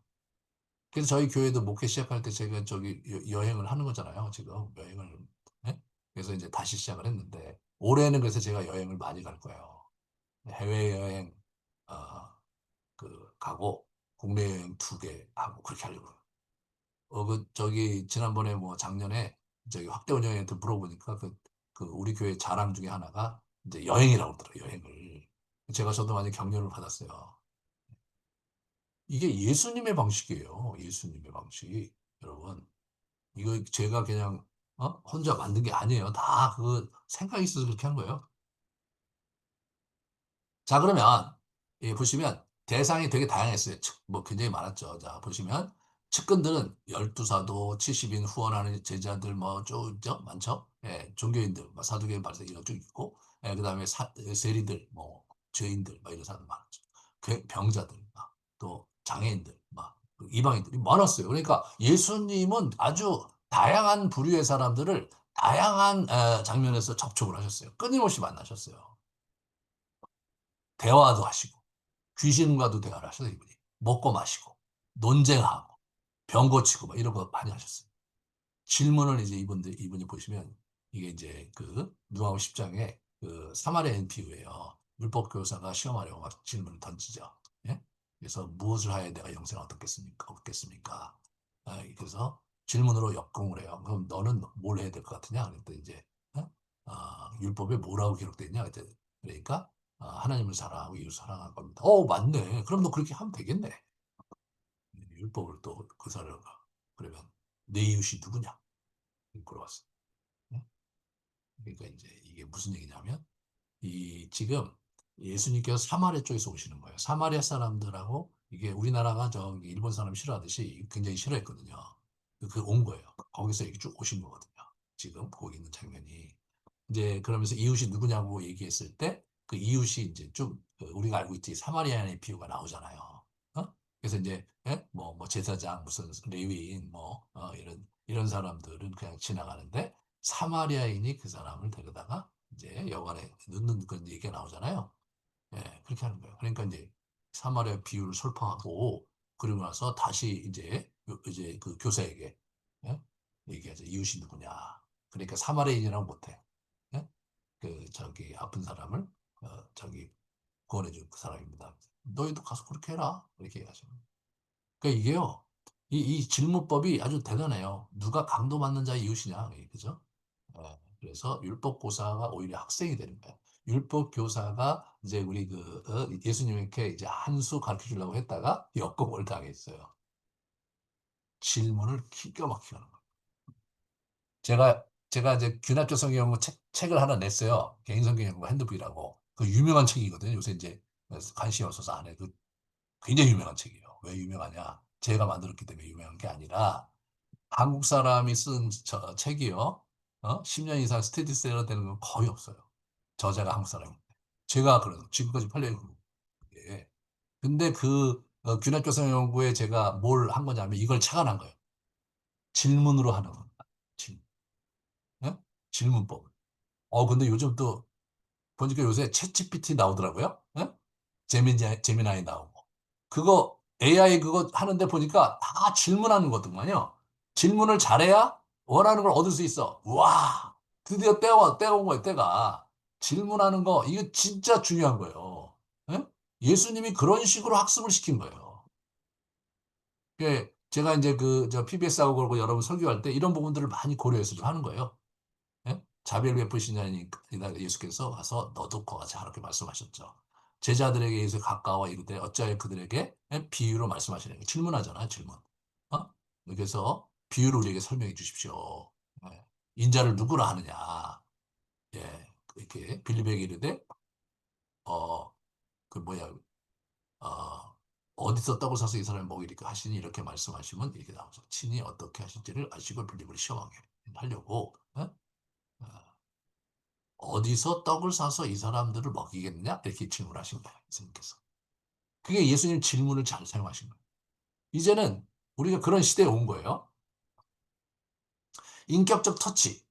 그래서 저희 교회도 목회 시작할 때 제가 저기 여행을 하는 거잖아요. 지금 여행을. 네? 그래서 이제 다시 시작을 했는데 올해는 그래서 제가 여행을 많이 갈 거예요. 해외여행 가고 국내 여행 2개 하고 그렇게 하려고요. 저기 지난번에 뭐 작년에 저기 확대 운영한테 물어보니까 그 우리 교회 자랑 중에 하나가 이제 여행이라고 그러더라고요. 여행을. 저도 많이 격려를 받았어요. 이게 예수님의 방식이에요. 예수님의 방식. 여러분. 이거 제가 그냥 혼자 만든 게 아니에요. 다 그 생각이 있어서 그렇게 한 거예요. 자, 그러면 보시면 대상이 되게 다양했어요. 뭐 굉장히 많았죠. 자, 보시면 측근들은 열두사도, 70인 후원하는 제자들 뭐쭉 많죠. 예, 종교인들, 뭐 사두개인 발생 이런 쭉 있고, 예, 그다음에 세리들, 뭐 죄인들, 막 이런 사람들 많았죠. 병자들, 또 장애인들, 막 이방인들이 많았어요. 그러니까 예수님은 아주 다양한 부류의 사람들을 다양한 장면에서 접촉을 하셨어요. 끊임없이 만나셨어요. 대화도 하시고. 귀신과도 대화를 하셔서 이분이 먹고 마시고 논쟁하고 병 고치고 막 이런 거 많이 하셨어요. 질문을 이제 이분이 보시면 이게 이제 그 누가복음 10장에 그 사마리아인 비유예요. 율법 교사가 시험하려고 막 질문을 던지죠. 예? 그래서 무엇을 하여야 내가 영생을 얻겠습니까? 그래서 질문으로 역공을 해요. 그럼 너는 뭘 해야 될 것 같으냐? 그랬더니 이제 어? 율법에 뭐라고 기록되어 있냐? 그러니까 하나님을 사랑하고 이웃 사랑할 겁니다. 맞네. 그럼 너 그렇게 하면 되겠네. 율법을 또 구사를 그러면 내 이웃이 누구냐? 물어봤어. 요 그러니까 이제 이게 무슨 얘기냐면 지금 예수님께서 사마리아 쪽에서 오시는 거예요. 사마리아 사람들하고 이게 우리나라가 저기 일본 사람 싫어하듯이 굉장히 싫어했거든요. 그 온 거예요. 거기서 이렇게 쭉 오신 거거든요. 지금 거기 있는 장면이. 이제 그러면서 이웃이 누구냐고 얘기했을 때 그 이웃이 이제 좀 우리가 알고 있지 사마리아인의 비유가 나오잖아요. 그래서 이제 뭐 제사장 무슨 레위인 이런 사람들은 그냥 지나가는데 사마리아인이 그 사람을 데려다가 이제 여관에 넣는 그런 얘기가 나오잖아요. 예, 그렇게 하는 거예요. 그러니까 이제 사마리아 비유를 설파하고 그리고 나서 다시 이제 그 교사에게 예? 얘기하죠. 이웃이 누구냐. 그러니까 사마리아인이라고 못해. 예? 그 저기 아픈 사람을 저기 구원해준 그 사람입니다. 너희도 가서 그렇게 해라. 이렇게 얘기하죠. 그러니까 이게요. 이 질문법이 아주 대단해요. 누가 강도받는 자의 이웃이냐. 그죠? 그래서 율법교사가 오히려 학생이 되는 거예요. 율법교사가 이제 우리 예수님께 이제 한 수 가르쳐 주려고 했다가 역공을 당했어요. 질문을 기가 막히게 하는 거예요. 제가 이제 귀납교 성경연구 책을 하나 냈어요. 개인 성경연구 핸드북이라고. 그 유명한 책이거든요. 요새 이제 관심이 없어서 안 해도 굉장히 유명한 책이에요. 왜 유명하냐? 제가 만들었기 때문에 유명한 게 아니라 한국 사람이 쓴 책이요. 10년 이상 스테디셀러 되는 건 거의 없어요. 저자가 한국 사람인데. 제가 그래서 지금까지 팔려 있는 게. 근데 균합교성 연구에 제가 뭘 한 거냐면 이걸 착안한 거예요. 질문으로 하는 겁니다. 예? 질문법. 근데 요즘 또 보니까 요새 챗GPT 나오더라고요. 예? 제미나이 나오고. 그거 AI 그거 하는데 보니까 다 질문하는 거더만요. 질문을 잘해야 원하는 걸 얻을 수 있어. 와, 드디어 때가 온 거예요, 때가. 질문하는 거, 이거 진짜 중요한 거예요. 예? 예수님이 그런 식으로 학습을 시킨 거예요. 제가 이제 저 PBS하고 그러고 여러분 설교할 때 이런 부분들을 많이 고려해서 좀 하는 거예요. 예? 자비를 베푸시냐니 예수께서 와서 너도 그와 같이 하라고 말씀하셨죠. 제자들에게 예수 가까워 이르되 어찌하여 그들에게 비유로 말씀하시는 거 질문하잖아요, 질문. 그래서 비유를 우리에게 설명해 주십시오. 예. 인자를 누구라 하느냐. 예. 이렇게 빌리백이 이르되 어, 그 뭐야 어디서 떡을 사서 이 사람이 먹이리까 하시니 이렇게 말씀하시면 이렇게 나오죠. 친히 어떻게 하실지를 아시고 빌립을 시험하게 하려고 어, 어디서 떡을 사서 이 사람들을 먹이겠냐 이렇게 질문하신 거예요. 예수님께서. 그게 예수님 질문을 잘 사용하신 거예요. 이제는 우리가 그런 시대에 온 거예요. 인격적 터치.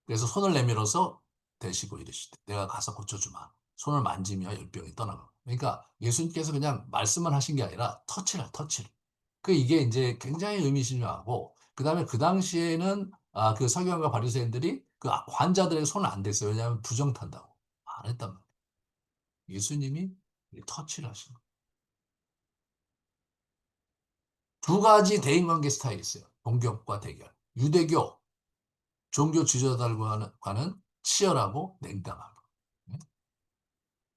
그래서 손을 내밀어서 대시고 이르시되 내가 가서 고쳐주마. 손을 만지며 열병이 떠나고. 그러니까 예수님께서 그냥 말씀만 하신 게 아니라 터치를. 그 이게 이제 굉장히 의미심장하고 그다음에 그 당시에는 그 서기관과 바리새인들이 그 환자들에게 손을 안 댔어요. 왜냐하면 부정탄다고. 안 했단 말이에요. 예수님이 터치를 하신 거예요. 두 가지 대인관계 스타일이 있어요. 공격과 대결. 유대교 종교 지도자들과는 치열하고 냉담하고 네?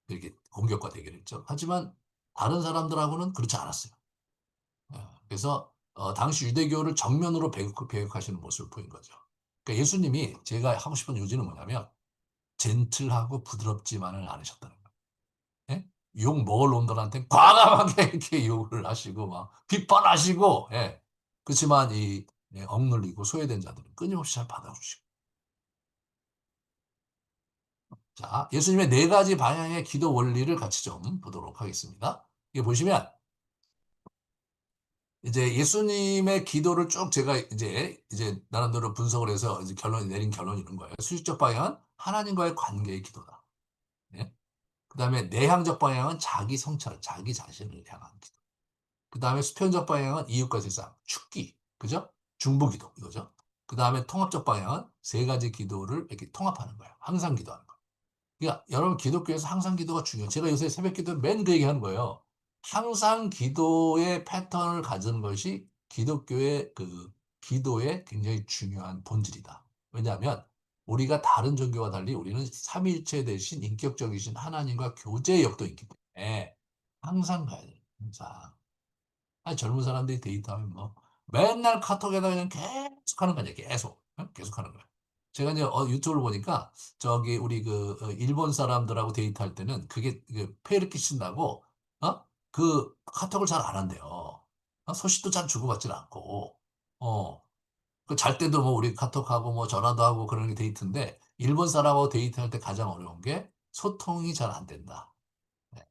이렇게 공격과 대결했죠. 하지만 다른 사람들하고는 그렇지 않았어요. 그래서 당시 유대교를 정면으로 배격하시는 모습을 보인 거죠. 그러니까 예수님이 제가 하고 싶은 요지는 뭐냐면 젠틀하고 부드럽지만은 않으셨다는 거예요. 예? 욕 먹을 놈들한테 과감하게 이렇게 욕을 하시고 막 비판하시고 예. 그렇지만 이 억눌리고 소외된 자들은 끊임없이 잘 받아주시고 자, 예수님의 네 가지 방향의 기도 원리를 같이 좀 보도록 하겠습니다. 이게 보시면 이제 예수님의 기도를 쭉 제가 이제 나름대로 분석을 해서 이제 내린 결론이 있는 거예요. 수직적 방향은 하나님과의 관계의 기도다. 네? 그다음에 내향적 방향은 자기 성찰, 자기 자신을 향한 기도. 그다음에 수평적 방향은 이웃과 세상, 축기, 그죠? 중보기도 이거죠. 그다음에 통합적 방향은 세 가지 기도를 이렇게 통합하는 거예요. 항상 기도하는 거. 그러니까 여러분 기독교에서 항상 기도가 중요해요. 제가 요새 새벽 기도 맨 그 얘기하는 거예요. 항상 기도의 패턴을 가지는 것이 기독교의 그 기도의 굉장히 중요한 본질이다. 왜냐하면 우리가 다른 종교와 달리 우리는 삼위일체 대신 인격적이신 하나님과 교제의 역도 있기 때문에 항상 가야 돼요. 항상. 아니, 젊은 사람들이 데이트하면 뭐 맨날 카톡에다 그냥 계속 하는 거냐 계속 계속 하는 거야. 제가 이제 유튜브를 보니까 저기 우리 그 일본 사람들하고 데이트할 때는 그게 폐를 끼친다고 그 카톡을 잘 안 한대요. 소식도 잘 주고받질 않고 그 잘 때도 뭐 우리 카톡하고 뭐 전화도 하고 그러는 게 데이트인데 일본 사람하고 데이트할 때 가장 어려운 게 소통이 잘 안 된다. 네.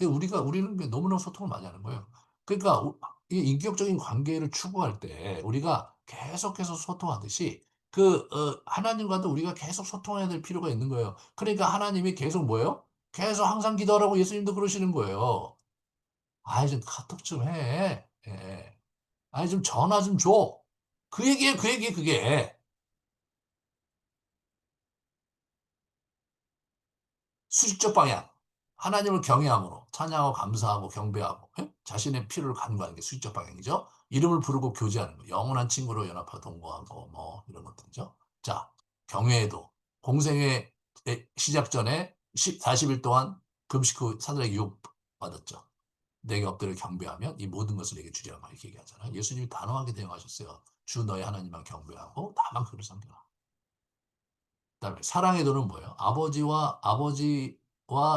우리는 너무나 소통을 많이 하는 거예요. 그러니까 이 인격적인 관계를 추구할 때 우리가 계속해서 소통하듯이 하나님과도 우리가 계속 소통해야 될 필요가 있는 거예요. 그러니까 하나님이 계속 뭐예요? 계속 항상 기도하라고 예수님도 그러시는 거예요. 아이 좀 카톡 좀 해. 예. 아이 좀 전화 좀 줘. 그 얘기예요, 그 얘기 그게. 수직적 방향. 하나님을 경외함으로 찬양하고 감사하고 경배하고 자신의 필요를 간구하는 게 수직적 방향이죠. 이름을 부르고 교제하는 거. 영원한 친구로 연합하고 동거하고 뭐 이런 것들이죠. 자, 경외에도 공생의 시작 전에 40일 동안 금식 후 사들에게 유혹 받았죠. 내게 엎드려 경배하면 이 모든 것을 내게 주리라 이렇게 얘기하잖아요. 예수님이 단호하게 대응하셨어요. 주 너의 하나님만 경배하고 다만 그를 섬겨라. 그다음에 사랑의 도는 뭐예요? 아버지와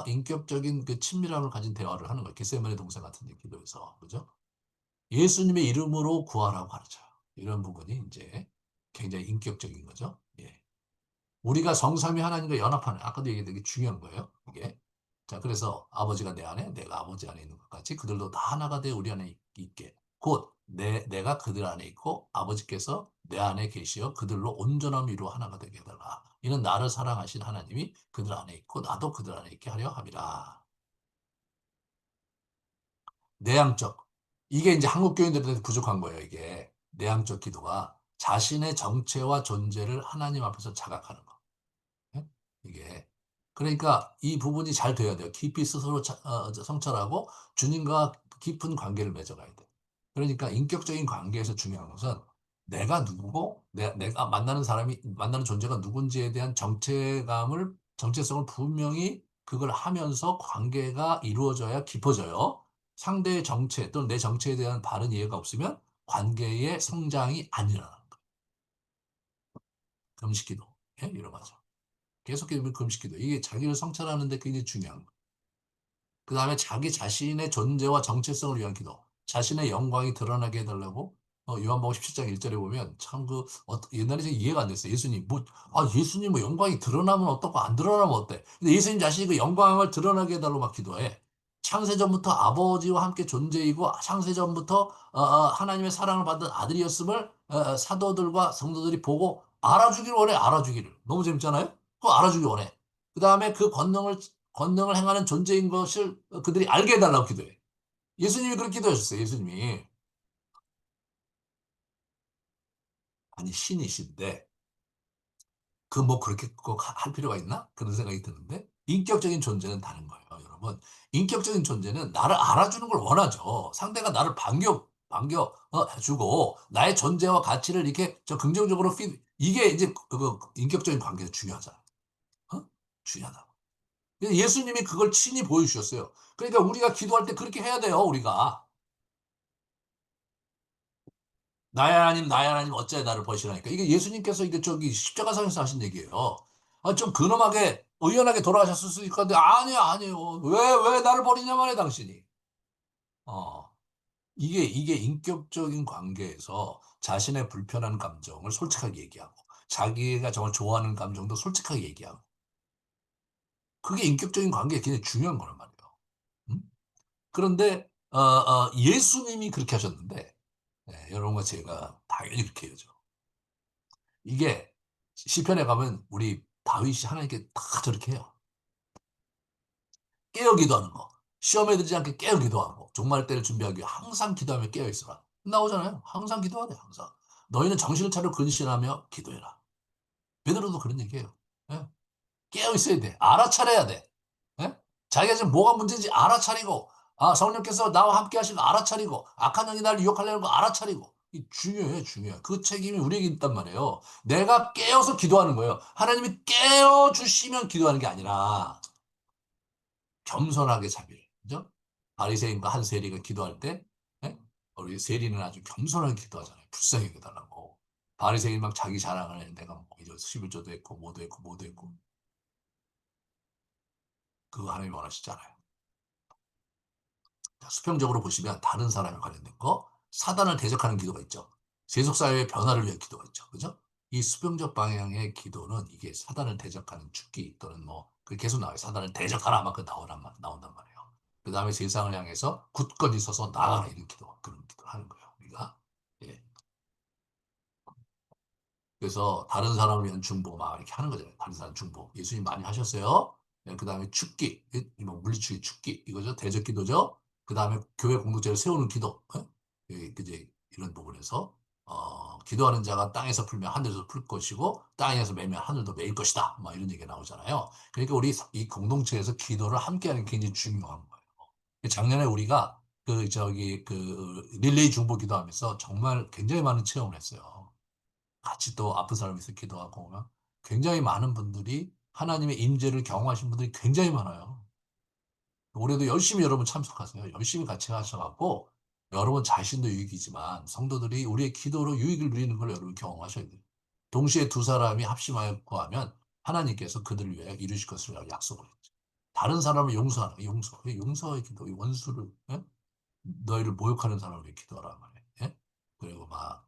인격적인 그 친밀함을 가진 대화를 하는 거예요. 겟세마네 동산 같은 데 기도에서 그죠? 예수님의 이름으로 구하라고 가르쳐요. 이런 부분이 이제 굉장히 인격적인 거죠. 예. 우리가 성삼위 하나님과 연합하는 아까도 얘기했던 게 중요한 거예요. 이게 자 그래서 아버지가 내 안에 내가 아버지 안에 있는 것 같이 그들도 다 하나가 돼 우리 안에 있게 곧 내가 그들 안에 있고 아버지께서 내 안에 계시어 그들로 온전함 이루어 하나가 되게 해달라. 이는 나를 사랑하신 하나님이 그들 안에 있고 나도 그들 안에 있게 하려 함이라. 내향적 이게 이제 한국 교인들한테 부족한 거예요. 이게 내향적 기도가 자신의 정체와 존재를 하나님 앞에서 자각하는 거. 예? 이게 그러니까 이 부분이 잘 돼야 돼요. 깊이 스스로 성찰하고 주님과 깊은 관계를 맺어가야 돼. 그러니까 인격적인 관계에서 중요한 것은 내가 누구고 내가 만나는 존재가 누군지에 대한 정체성을 분명히 그걸 하면서 관계가 이루어져야 깊어져요. 상대의 정체 또는 내 정체에 대한 바른 이해가 없으면 관계의 성장이 안 일어나는 거예요. 금식기도 예? 이런 거죠. 계속 기도면 금식기도. 이게 자기를 성찰하는 데 굉장히 중요한 거. 그 다음에 자기 자신의 존재와 정체성을 위한 기도. 자신의 영광이 드러나게 해달라고 요한복음 17장 1절에 보면 참 옛날에 제가 이해가 안 됐어요. 예수님, 예수님 뭐 영광이 드러나면 어떻고 안 드러나면 어때? 근데 예수님 자신이 그 영광을 드러나게 해달라고 막 기도해. 창세전부터 아버지와 함께 존재이고 창세전부터 하나님의 사랑을 받은 아들이었음을 사도들과 성도들이 보고 알아주기를 원해, 알아주기를. 너무 재밌잖아요? 그거 알아주기 원해. 그 다음에 그 권능을 행하는 존재인 것을 그들이 알게 해달라고 기도해. 예수님이 그렇게 기도하셨어요, 예수님이. 아니, 신이신데, 그 뭐 그렇게 꼭 할 필요가 있나? 그런 생각이 드는데, 인격적인 존재는 다른 거예요, 여러분. 인격적인 존재는 나를 알아주는 걸 원하죠. 상대가 나를 해주고, 나의 존재와 가치를 이렇게 저 긍정적으로 이게 이제 인격적인 관계가 중요하잖아. 어? 중요하다. 예수님이 그걸 친히 보여주셨어요. 그러니까 우리가 기도할 때 그렇게 해야 돼요, 우리가. 나의 하나님 어찌하여 나를 버리시나니까. 이게 예수님께서 이게 저기 십자가상에서 하신 얘기예요. 좀 근엄하게 의연하게 돌아가셨을 수 있을 건데 아니요 아니요 왜 나를 버리냐 말이야 당신이. 어 이게 인격적인 관계에서 자신의 불편한 감정을 솔직하게 얘기하고 자기가 정말 좋아하는 감정도 솔직하게 얘기하고 그게 인격적인 관계에 굉장히 중요한 거란 말이에요. 음? 그런데 예수님이 그렇게 하셨는데 여러분과 제가 당연히 그렇게 해야죠. 이게 시편에 가면 우리 다윗이 하나님께 다 저렇게 해요. 깨어 기도하는 거. 시험에 들지 않게 깨어 기도하고 종말 때를 준비하기 위해 항상 기도하며 깨어 있어라. 나오잖아요. 항상 기도하래 항상. 너희는 정신을 차려 근신하며 기도해라. 베드로도 그런 얘기해요. 예? 깨어 있어야 돼. 알아차려야 돼. 예? 자기가 지금 뭐가 문제인지 알아차리고 성령께서 나와 함께 하시고 알아차리고 악한 영이 나를 유혹하려는 거 알아차리고 중요해 중요해. 그 책임이 우리에게 있단 말이에요. 내가 깨어서 기도하는 거예요. 하나님이 깨어주시면 기도하는 게 아니라 겸손하게 자비를 그죠? 바리새인과 한 세리가 기도할 때 예? 우리 세리는 아주 겸손하게 기도하잖아요. 불쌍히 해달라고. 바리새인 막 자기 자랑을 해. 내가 뭐 이제 11조도 했고 뭐도 했고 뭐도 했고 그거 하나님이 원하시지 않아요. 수평적으로 보시면 다른 사람에 관련된 거, 사단을 대적하는 기도가 있죠. 세속사회의 변화를 위한 기도가 있죠. 그죠? 이 수평적 방향의 기도는 이게 사단을 대적하는 죽기 또는 뭐, 그 계속 나와요. 사단을 대적하라 막 나온단 말이에요. 그 다음에 세상을 향해서 굳건히 서서 나아가라 이런 기도, 그런 기도를 하는 거예요. 우리가. 예. 그래서 다른 사람을 위한 중보 막 이렇게 하는 거잖아요. 다른 사람 중보. 예수님 많이 하셨어요. 그 다음에 축기, 뭐 물리축의 축기 이거죠. 대적 기도죠. 그 다음에 교회 공동체를 세우는 기도. 그제 이런 부분에서 기도하는 자가 땅에서 풀면 하늘에서 풀 것이고 땅에서 매면 하늘도 매일 것이다. 막 이런 얘기가 나오잖아요. 그러니까 우리 이 공동체에서 기도를 함께하는 게 굉장히 중요한 거예요. 작년에 우리가 그 저기 그 릴레이 중보 기도하면서 정말 굉장히 많은 체험을 했어요. 같이 또 아픈 사람 있어 기도하고 오면 굉장히 많은 분들이 하나님의 임재를 경험하신 분들이 굉장히 많아요. 올해도 열심히 여러분 참석하세요. 열심히 같이 하셔갖고 여러분 자신도 유익이지만 성도들이 우리의 기도로 유익을 누리는 걸 여러분 경험하셔야 돼요. 동시에 두 사람이 합심하여 구하면 하나님께서 그들을 위해 이루실 것을 약속을 했죠. 다른 사람을 용서하는 거, 용서의 기도, 이 원수를 예? 너희를 모욕하는 사람을 위해 기도하라 말이에요. 예? 그리고 막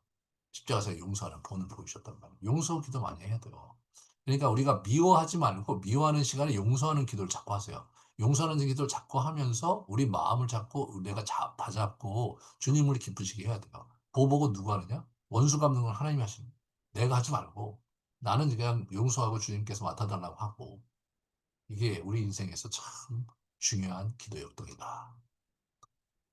십자가에서 용서하는 본을 보이셨단 말이에요. 용서 기도 많이 해야 돼요. 그러니까 우리가 미워하지 말고 미워하는 시간에 용서하는 기도를 자꾸 하세요. 용서하는 기도를 자꾸 하면서 우리 마음을 자꾸 내가 다잡고 주님을 기쁘시게 해야 돼요. 보복은 누가 하느냐? 원수 갚는 건 하나님이 하시는 거예요. 내가 하지 말고 나는 그냥 용서하고 주님께서 맡아달라고 하고 이게 우리 인생에서 참 중요한 기도 역동이다.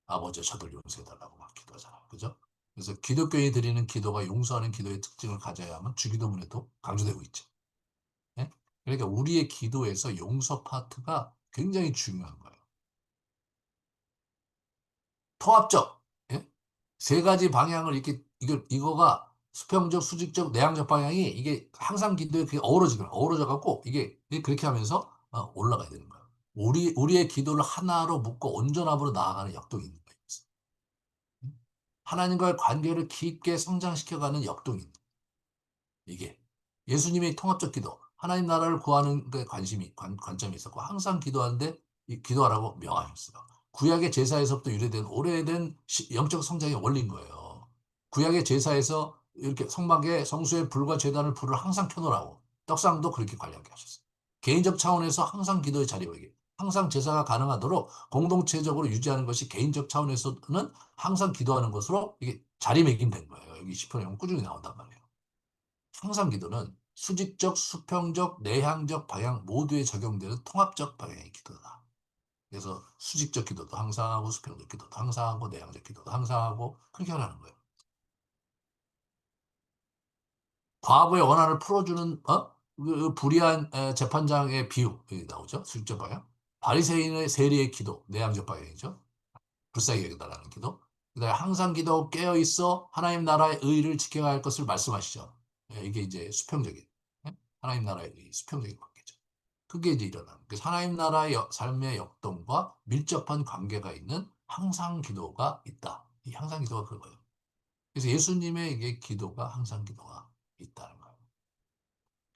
아버지 저들 용서해달라고 막 기도하잖아요. 그죠? 그래서 기독교인이 드리는 기도가 용서하는 기도의 특징을 가져야 하면 주기도문에도 강조되고 있죠. 예? 그러니까 우리의 기도에서 용서 파트가 굉장히 중요한 거예요. 통합적, 예? 세 가지 방향을 이거가 수평적, 수직적, 내향적 방향이 이게 항상 기도에 그게 어우러져 갖고 이게 그렇게 하면서 올라가야 되는 거예요. 우리의 기도를 하나로 묶고 온전함으로 나아가는 역동이 있는 거예요. 하나님과의 관계를 깊게 성장시켜가는 역동이 있는 거예요. 이게 예수님의 통합적 기도. 하나님 나라를 구하는 데 관점이 있었고 항상 기도하는데 기도하라고 명하셨어요. 구약의 제사에서부터 유래된 오래된 영적 성장의 원리인 거예요. 구약의 제사에서 이렇게 성막에 성소에 불과 제단을 불을 항상 켜놓으라고 떡상도 그렇게 관리하게 하셨어요. 개인적 차원에서 항상 기도의 자리이게 항상 제사가 가능하도록 공동체적으로 유지하는 것이 개인적 차원에서는 항상 기도하는 것으로 이게 자리매김된 거예요. 여기 시편에 보면 꾸준히 나온단 말이에요. 항상 기도는 수직적, 수평적, 내향적 방향 모두에 적용되는 통합적 방향의 기도다. 그래서 수직적 기도도 항상 하고 수평적 기도도 항상 하고 내향적 기도도 항상 하고 그렇게 하라는 거예요. 과부의 원한을 풀어주는 그 불의한 재판장의 비유 여기 나오죠. 수직적 방향. 바리새인의 세리의 기도 내향적 방향이죠. 불쌍히 여겨달라는 기도. 그다음에 항상 기도 깨어 있어 하나님 나라의 의를 지켜야 할 것을 말씀하시죠. 이게 이제 수평적인 하나님 나라의 의, 수평적인 관계죠. 그게 이제 일어나는. 그래서 하나님 나라의 삶의 역동과 밀접한 관계가 있는 항상 기도가 있다. 이 항상 기도가 그거예요. 그래서 예수님의 이게 기도가 항상 기도가 있다는 거예요.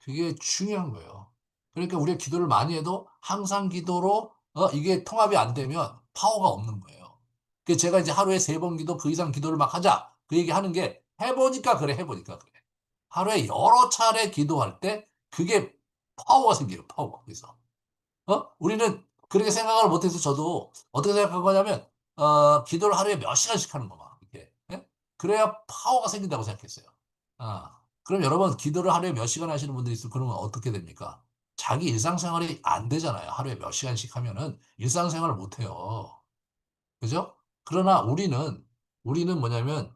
그게 중요한 거예요. 그러니까 우리가 기도를 많이 해도 항상 기도로 이게 통합이 안 되면 파워가 없는 거예요. 그래서 제가 이제 하루에 3번 기도 그 이상 기도를 막 하자. 그 얘기 하는 게 해보니까 그래, 해보니까 그래. 하루에 여러 차례 기도할 때 그게 파워가 생겨요, 파워가. 그래서. 우리는 그렇게 생각을 못해서 저도 어떻게 생각한 거냐면, 기도를 하루에 몇 시간씩 하는 거만. 이렇게. 예? 그래야 파워가 생긴다고 생각했어요. 그럼 여러분, 기도를 하루에 몇 시간 하시는 분들이 있으면 그러면 어떻게 됩니까? 자기 일상생활이 안 되잖아요. 하루에 몇 시간씩 하면은 일상생활을 못 해요. 그죠? 그러나 우리는 뭐냐면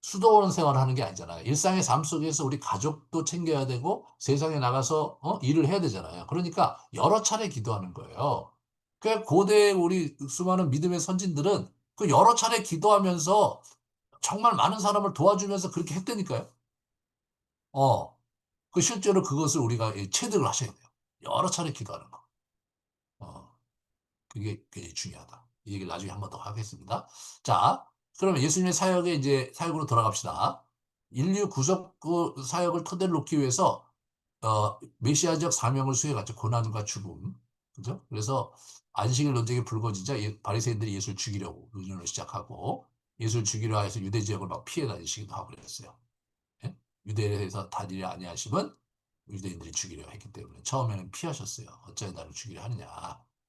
수도원 생활을 하는 게 아니잖아요. 일상의 삶 속에서 우리 가족도 챙겨야 되고 세상에 나가서 일을 해야 되잖아요. 그러니까 여러 차례 기도하는 거예요. 그 고대 우리 수많은 믿음의 선진들은 그 여러 차례 기도하면서 정말 많은 사람을 도와주면서 그렇게 했다니까요. 어, 그 실제로 그것을 우리가 체득을 하셔야 돼요. 여러 차례 기도하는 거. 어. 그게 굉장히 중요하다. 이 얘기를 나중에 한 번 더 하겠습니다. 자, 그러면 예수님의 사역에 이제 사역으로 돌아갑시다. 인류 구속 그 사역을 토대로 놓기 위해서 메시아적 사명을 수행하죠. 고난과 죽음. 그죠? 그래서 안식일 논쟁이 불거지자 바리새인들이 예수를 죽이려고 의논을 시작하고 예수를 죽이려 해서 유대 지역을 막 피해 다니시기도 하고 그랬어요. 예? 유대에서 다니려 아니하심은 유대인들이 죽이려 했기 때문에 처음에는 피하셨어요. 어찌하여 나를 죽이려 하느냐.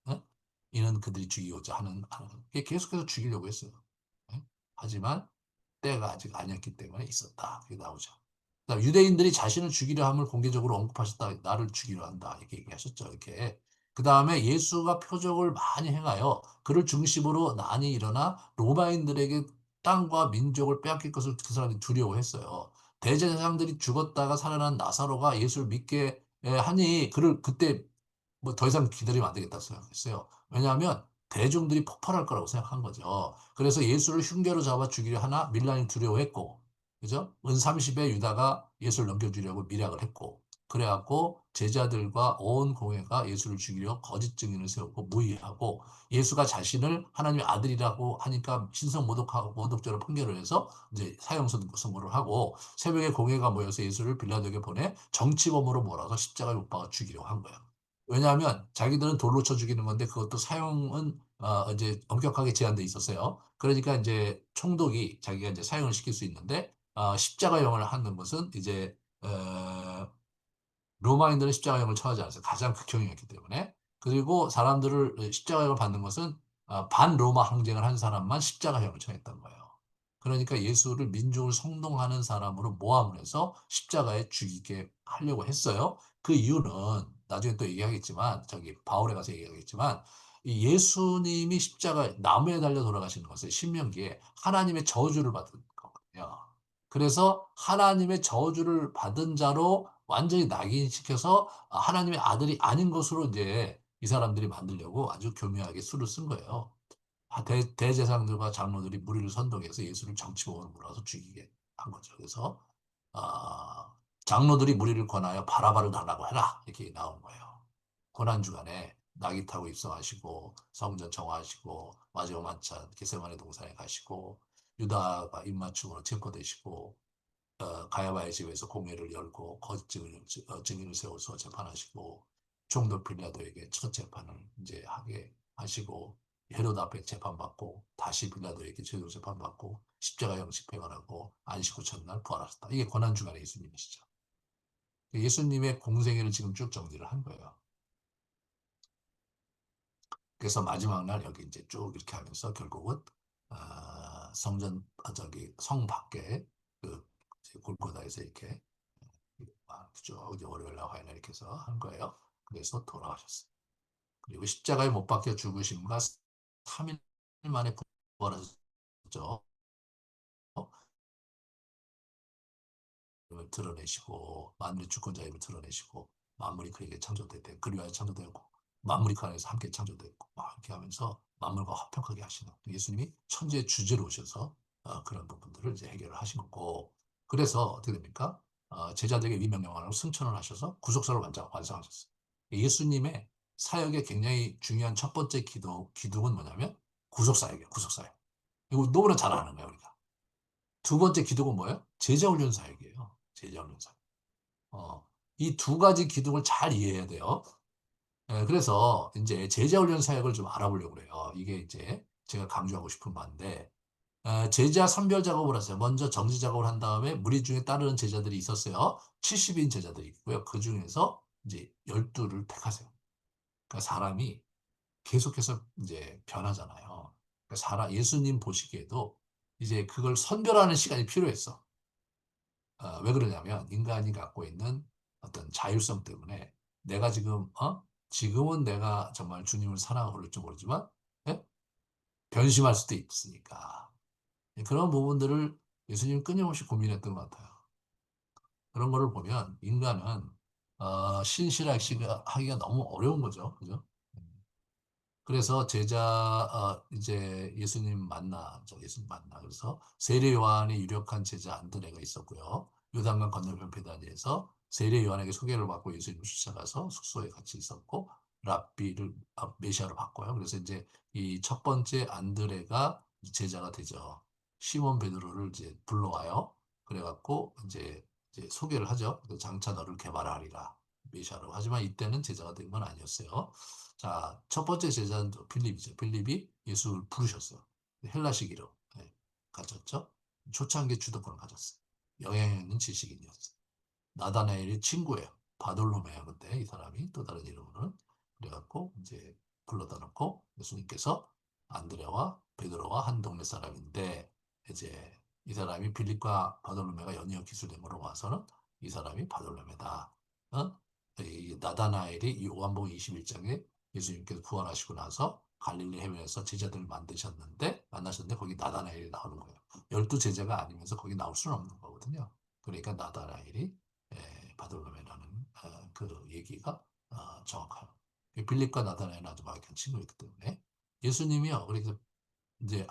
어? 이는 그들이 죽이고자 하는 계속해서 죽이려고 했어요. 예? 하지만 때가 아직 아니었기 때문에 있었다. 그게 나오죠. 그다음 유대인들이 자신을 죽이려 함을 공개적으로 언급하셨다. 나를 죽이려 한다. 이렇게 얘기하셨죠. 이렇게. 그 다음에 예수가 표적을 많이 행하여 그를 중심으로 난이 일어나 로마인들에게 땅과 민족을 빼앗길 것을 그 사람들이 두려워했어요. 대제사장들이 죽었다가 살아난 나사로가 예수를 믿게 하니 그를 그때 뭐 더 이상 기다리면 안 되겠다 생각했어요. 왜냐하면 대중들이 폭발할 거라고 생각한 거죠. 그래서 예수를 흉계로 잡아 죽이려 하나 밀란이 두려워했고, 그죠? 은 30에 유다가 예수를 넘겨주려고 밀약을 했고, 그래갖고 제자들과 온 공회가 예수를 죽이려 거짓 증인을 세우고 무의하고 예수가 자신을 하나님의 아들이라고 하니까 신성 모독하고 모독죄로 판결을 해서 이제 사형 선고를 하고 새벽에 공회가 모여서 예수를 빌라도에게 보내 정치범으로 몰아서 십자가에 못 박아 죽이려고 한 거예요. 왜냐하면 자기들은 돌로 쳐 죽이는 건데 그것도 사형은 이제 엄격하게 제한돼 있었어요. 그러니까 이제 총독이 자기가 이제 사형을 시킬 수 있는데 십자가형을 하는 것은 이제 로마인들은 십자가형을 처하지 않았어요. 가장 극형이었기 때문에. 그리고 사람들을 십자가형을 받는 것은 반로마 항쟁을 한 사람만 십자가형을 처했던 거예요. 그러니까 예수를 민족을 성동하는 사람으로 모함을 해서 십자가에 죽이게 하려고 했어요. 그 이유는 나중에 또 얘기하겠지만 저기 바울에 가서 얘기하겠지만 이 예수님이 십자가 나무에 달려 돌아가시는 것은 신명기에 하나님의 저주를 받은 거거든요. 그래서 하나님의 저주를 받은 자로 완전히 낙인시켜서 하나님의 아들이 아닌 것으로 이제 이 사람들이 만들려고 아주 교묘하게 수를 쓴 거예요. 대제사장들과 장로들이 무리를 선동해서 예수를 정치범으로 몰아서 죽이게 한 거죠. 그래서 아, 장로들이 무리를 권하여 바라바를 달라고 해라 이렇게 나온 거예요. 고난주간에 낙이 타고 입성하시고 성전 정화하시고 마지막 만찬 겟세마네 동산에 가시고 유다가 입맞춤으로 체포되시고 가야바의 집에서 공회를 열고 거짓 증인을 세워서 재판하시고 총독 빌라도에게 첫 재판을 이제 하게 하시고 헤롯 앞에 재판받고 다시 빌라도에게 최종 재판받고 십자가 영집해가라고 안식 후 첫날 부활하셨다. 이게 고난주간의 예수님이시죠. 예수님의 공생애를 지금 쭉 정리를 한 거예요. 그래서 마지막 날 여기 이제 쭉 이렇게 하면서 결국은 성전 저기 성 밖에 그 골고다에서 이렇게 쭉 이제 월요일 날 화요일 날 이렇게 해서 한 거예요. 그래서 돌아가셨어요. 그리고 십자가에 못 박혀 죽으심과 3일 만에 부활하셨죠. 을 드러내시고 만물의 주권자임을 드러내시고 만물이 그에게 창조되되 그리 하여 창조되었고 만물이 그 안에서 함께 창조되었고 막 이렇게 하면서 만물과 화평하게 하시는 예수님이 천지의 주제로 오셔서 그런 부분들을 이제 해결을 하신 거고 그래서 어떻게 됩니까? 제자들에게 위명령하라고 승천을 하셔서 구속사를 완성하셨어요. 예수님의 사역의 굉장히 중요한 첫 번째 기둥은 뭐냐면 구속사역이에요. 구속사역. 이거 너무나 잘 아는 거예요, 우리가. 두 번째 기둥은 뭐예요? 제자훈련 사역이에요. 제자훈련 사역. 이 두 가지 기둥을 잘 이해해야 돼요. 그래서 이제 제자훈련 사역을 좀 알아보려고 그래요. 이게 이제 제가 강조하고 싶은 바인데, 제자 선별 작업을 하세요. 먼저 정지 작업을 한 다음에 무리 중에 따르는 제자들이 있었어요. 70인 제자들이 있고요. 그 중에서 이제 12를 택하세요. 그러니까 사람이 계속해서 이제 변하잖아요. 그러니까 예수님 보시기에도 이제 그걸 선별하는 시간이 필요했어. 왜 그러냐면 인간이 갖고 있는 어떤 자율성 때문에 내가 지금은 내가 정말 주님을 사랑하고 그럴지 모르지만 예? 변심할 수도 있으니까 그런 부분들을 예수님 끊임없이 고민했던 것 같아요. 그런 거를 보면 인간은 신실하기가 너무 어려운 거죠. 그죠? 그래서 이제 예수님 만나. 그래서 세례 요한의 유력한 제자 안드레가 있었고요. 요단강 건너편 베다니에서 세례 요한에게 소개를 받고 예수님을 쫓아가서 숙소에 같이 있었고, 메시아로 바꿔요. 그래서 이제 이 첫 번째 안드레가 제자가 되죠. 시몬 베드로를 이제 불러와요. 그래갖고 이제 소개를 하죠. 장차 너를 개발하리라. 메시아로. 하지만 이때는 제자가 된 건 아니었어요. 자, 첫 번째 제자는 필립이죠. 필립이 예수를 부르셨어요. 헬라식 이름. 네, 가졌죠. 초창기 주도권을 가졌어요. 영향 있는 지식인이었어요. 나다나엘의 친구예요. 바돌로메요. 근데 이 사람이 또 다른 이름으로는 그래갖고 이제 불러다 놓고 예수님께서 안드레와 베드로와 한 동네 사람인데 이제 이 사람이 빌립과 바돌로메가 연이어 기술된 걸로 봐서는 이 사람이 바돌로메다. 어? 이 나다나엘이 요한복음 21장에 예수님께서 부활하시고 나서 갈릴리 해변에서 제자들을 만나셨는데 거기 나다나엘이 나오는 거예요. 12제자가 아니면서 거기 나올 수는 없는 거거든요. 그러니까 나다나엘이 바돌로메라는 그 얘기가 정확해요. 빌립과 나다나엘은 아주 막역한 친구였기 때문에 예수님이요. 그래서 이제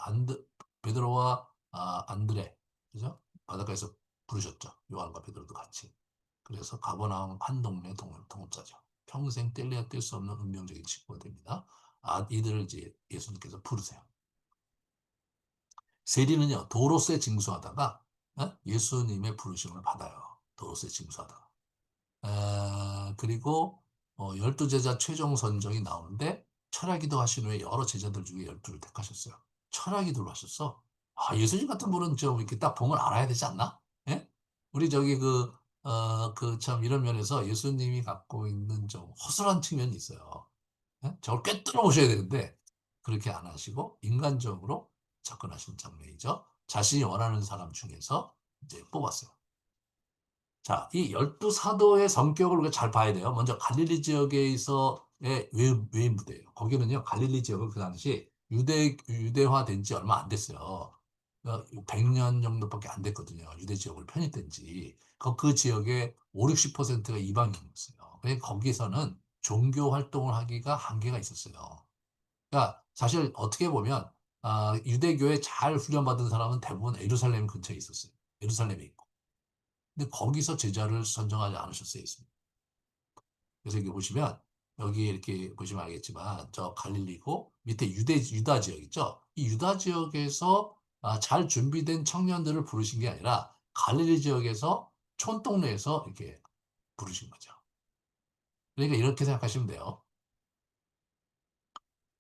베드로와 안드레 그죠? 바닷가에서 부르셨죠. 요한과 베드로도 같이. 그래서 가버나움 한 동네 동업자죠. 평생 뗄래야 뗄 수 없는 운명적인 친구가 됩니다. 이들을 이제 예수님께서 부르세요. 세리는요, 도로새 징수하다가 예수님의 부르심을 받아요. 도로새 징수하다가. 그리고 12제자 최종 선정이 나오는데 철학기도 하신 후에 여러 제자들 중에 12를 택하셨어요. 철학기도를 하셨어. 예수님 같은 분은 좀 이렇게 딱 보면 알아야 되지 않나? 예? 우리 저기 참 이런 면에서 예수님이 갖고 있는 좀 허술한 측면이 있어요. 예? 저걸 꿰뚫어 보셔야 되는데 그렇게 안 하시고 인간적으로 접근하신 장면이죠. 자신이 원하는 사람 중에서 이제 뽑았어요. 자, 이 열두 사도의 성격을 우리가 잘 봐야 돼요. 먼저 갈릴리 지역에서의 외인 부대예요. 거기는요, 갈릴리 지역은 그 당시 유대화된 지 얼마 안 됐어요. 100년 정도밖에 안 됐거든요. 유대 지역으로 편입된 지. 그 지역의 5, 60%가 이방인이었어요. 그래서 거기서는 종교 활동을 하기가 한계가 있었어요. 그러니까 사실 어떻게 보면 유대교에 잘 훈련받은 사람은 대부분 예루살렘 근처에 있었어요. 예루살렘에 있고. 근데 거기서 제자를 선정하지 않으셨어요, 예수님. 그래서 여기 보시면, 여기 이렇게 보시면 알겠지만, 저 갈릴리고 밑에 유다 지역 있죠? 이 유다 지역에서 잘 준비된 청년들을 부르신 게 아니라 갈릴리 지역에서 촌동네에서 이렇게 부르신 거죠. 그러니까 이렇게 생각하시면 돼요.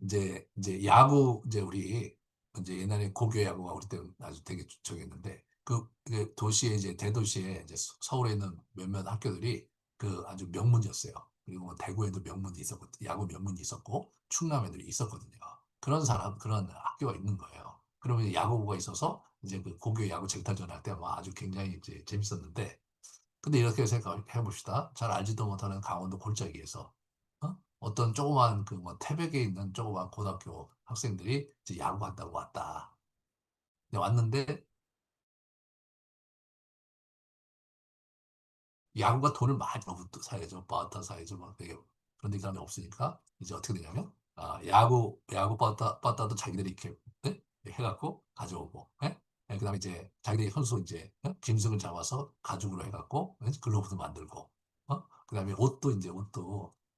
이제 야구 이제 우리 이제 옛날에 고교 야구가 우리 때 아주 되게 저기했는데 그 도시에 이제 대도시에 이제 서울에 있는 몇몇 학교들이 그 아주 명문이었어요. 그리고 뭐 대구에도 명문이 있었고 야구 명문이 있었고 충남에도 있었거든요. 그런 학교가 있는 거예요. 그러면 야구부가 있어서 이제 그 고교 야구 쟁탈전 할 때 아주 굉장히 이제 재밌었는데 근데 이렇게 생각해 봅시다. 잘 알지도 못하는 강원도 골짜기에서 어떤 조그만 그 뭐 태백에 있는 조그만 고등학교 학생들이 이제 야구한다고 왔다. 근데 왔는데 야구가 돈을 많이 버는 또 사회죠. 바타 사회죠. 막 되게 그런데 그 사람이 없으니까 이제 어떻게 되냐면 야구 바타도 자기들이 이렇게 네? 해갖고 가져오고 그다음에 이제 자기들이 선수 이제 짐승을 잡아서 가죽으로 해갖고 글로브도 만들고 그다음에 옷도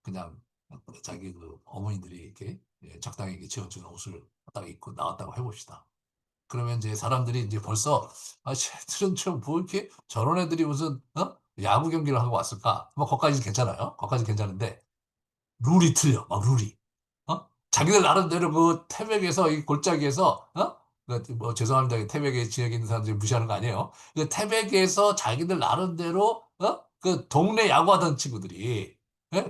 그냥 자기 그 어머니들이 이렇게 적당히 이렇게 지어주는 옷을 딱 입고 나왔다고 해봅시다. 그러면 이제 사람들이 이제 벌써 쟤들은 좀 뭐 이렇게 저런 애들이 무슨 야구 경기를 하고 왔을까? 뭐 거기까지 괜찮아요. 거기까지 괜찮은데 룰이 틀려. 막 룰이. 자기들 나름대로 그 태백에서 이 골짜기에서 뭐 죄송합니다. 이 태백에 지역에 있는 사람들이 무시하는 거 아니에요. 그 태백에서 자기들 나름대로 그 동네 야구하던 친구들이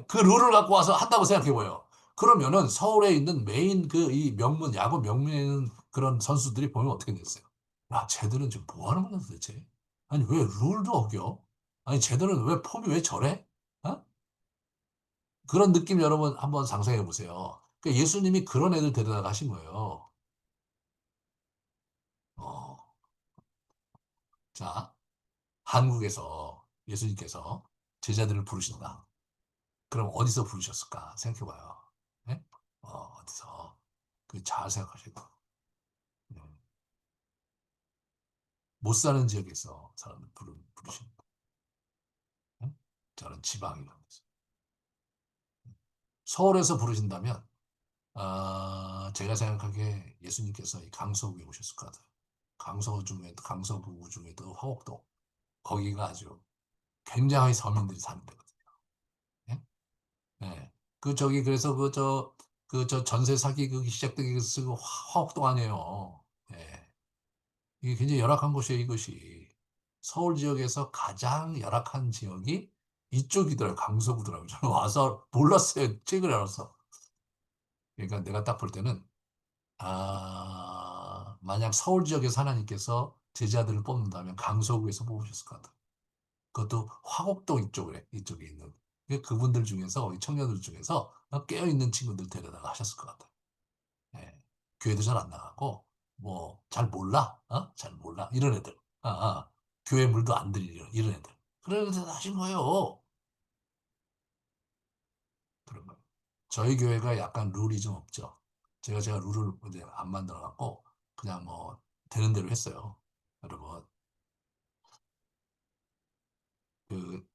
그 룰을 갖고 와서 한다고 생각해 보여. 그러면은 서울에 있는 메인 그 이 명문 야구 명문에 있는 그런 선수들이 보면 어떻게 됐어요? 야, 쟤들은 지금 뭐 하는 거야 도대체? 아니 왜 룰도 어겨? 아니 쟤들은 왜 폼이 왜 저래? 어? 그런 느낌 여러분 한번 상상해 보세요. 그러니까 예수님이 그런 애들 데려다가 하신 거예요. 어, 자, 한국에서 예수님께서 제자들을 부르신다. 그럼 어디서 부르셨을까? 생각해 봐요. 네? 어디서? 그 잘 생각하셔야 돼요. 네. 못 사는 지역에서 사람을 부르신 네? 저는 지방 이런 데서. 서울에서 부르신다면 제가 생각하기에 예수님께서 이 강서구에 오셨을 것 같아요. 강서구 중에도 화곡동 거기가 아주 굉장히 서민들이 사는 데거든요. 예? 예. 그래서 그 저 전세 사기 그 시작되기 그 화곡동 아니에요. 예. 이게 굉장히 열악한 곳이에요, 이것이. 서울 지역에서 가장 열악한 지역이 이쪽이더라고요. 강서구더라고요. 저는 와서 몰랐어요. 책을 알아서. 그러니까 내가 딱 볼 때는 만약 서울 지역에서 하나님께서 제자들을 뽑는다면 강서구에서 뽑으셨을 것 같아요. 그것도 화곡동 이쪽에 있는 그분들 중에서 이 청년들 중에서 깨어있는 친구들 데려다가 하셨을 것 같아요. 예. 교회도 잘 안 나가고 뭐 잘 몰라, 잘 몰라 이런 애들, 교회 물도 안 들이는 이런 애들 그런 애들 하신 거예요. 그런 거예요. 저희 교회가 약간 룰이 좀 없죠. 제가 룰을 이제 안 만들어 갖고 그냥 뭐 되는 대로 했어요. 여러분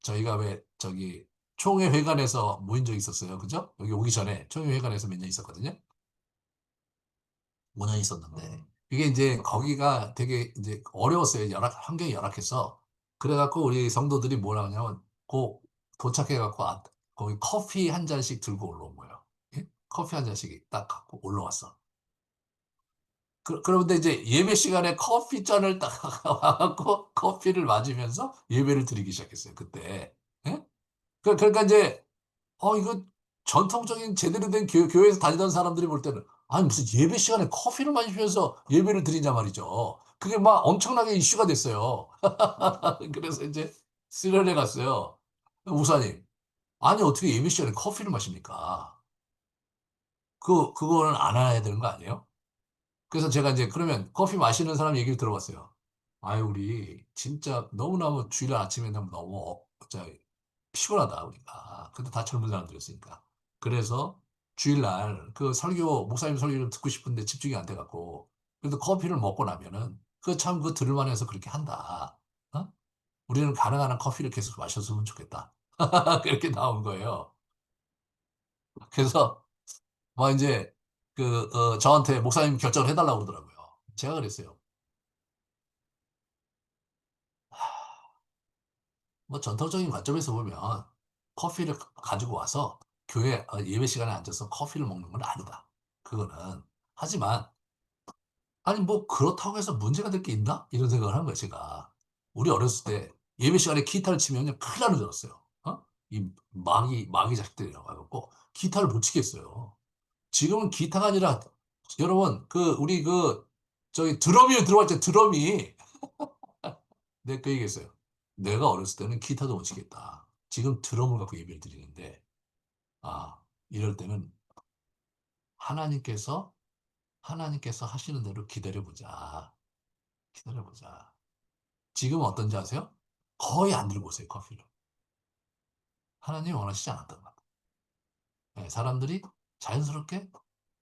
저희가 왜 저기 총회회관에서 모인 적이 있었어요. 그죠? 여기 오기 전에 총회회관에서 몇 년 있었거든요. 5년 있었는데 이게 이제 거기가 되게 이제 어려웠어요. 환경이 열악해서 그래갖고 우리 성도들이 뭐라 하냐면 꼭 도착해갖고 거기 커피 한 잔씩 들고 올라온 거예요. 예? 커피 한 잔씩 딱 갖고 올라왔어. 그런데 이제 예배 시간에 커피 잔을 딱 와갖고 커피를 마시면서 예배를 드리기 시작했어요. 그때. 예? 그러니까 이제 이거 전통적인 제대로 된 교회에서 다니던 사람들이 볼 때는 아니 무슨 예배 시간에 커피를 마시면서 예배를 드리냐 말이죠. 그게 막 엄청나게 이슈가 됐어요. 그래서 이제 수련회 갔어요. 목사님, 아니 어떻게 예배 시간에 커피를 마십니까? 그거는 안 해야 되는 거 아니에요? 그래서 제가 이제 그러면 커피 마시는 사람 얘기를 들어봤어요. 아유 우리 진짜 너무너무 주일 아침에 너무 진짜 피곤하다 우리가. 근데 다 젊은 사람들이었으니까. 그래서 주일날 그 목사님 설교를 듣고 싶은데 집중이 안 돼갖고 그래도 커피를 먹고 나면은 그 참 그 들을만해서 그렇게 한다. 어? 우리는 가능한 한 커피를 계속 마셨으면 좋겠다. 그렇게 나온 거예요. 그래서 뭐 이제 저한테 목사님 결정을 해달라고 그러더라고요. 제가 그랬어요. 뭐 전통적인 관점에서 보면 커피를 가지고 와서 교회 예배 시간에 앉아서 커피를 먹는 건 아니다. 그거는. 하지만 아니 뭐 그렇다고 해서 문제가 될 게 있나? 이런 생각을 한 거예요, 제가. 우리 어렸을 때 예배 시간에 기타를 치면 큰일 나는 줄 알았어요. 이 마귀 자식들이라고 해갖고 기타를 못 치겠어요. 지금은 기타가 아니라 여러분 우리 저기 드럼이 들어갈 때 드럼이 내가 그 얘기했어요. 내가 어렸을 때는 기타도 못 치겠다. 지금 드럼을 갖고 예배를 드리는데 아 이럴 때는 하나님께서 하나님께서 하시는 대로 기다려보자. 기다려보자. 지금 어떤지 아세요? 거의 안 들고 오세요, 커피를. 하나님이 원하시지 않았던 것 같아요. 예, 사람들이 자연스럽게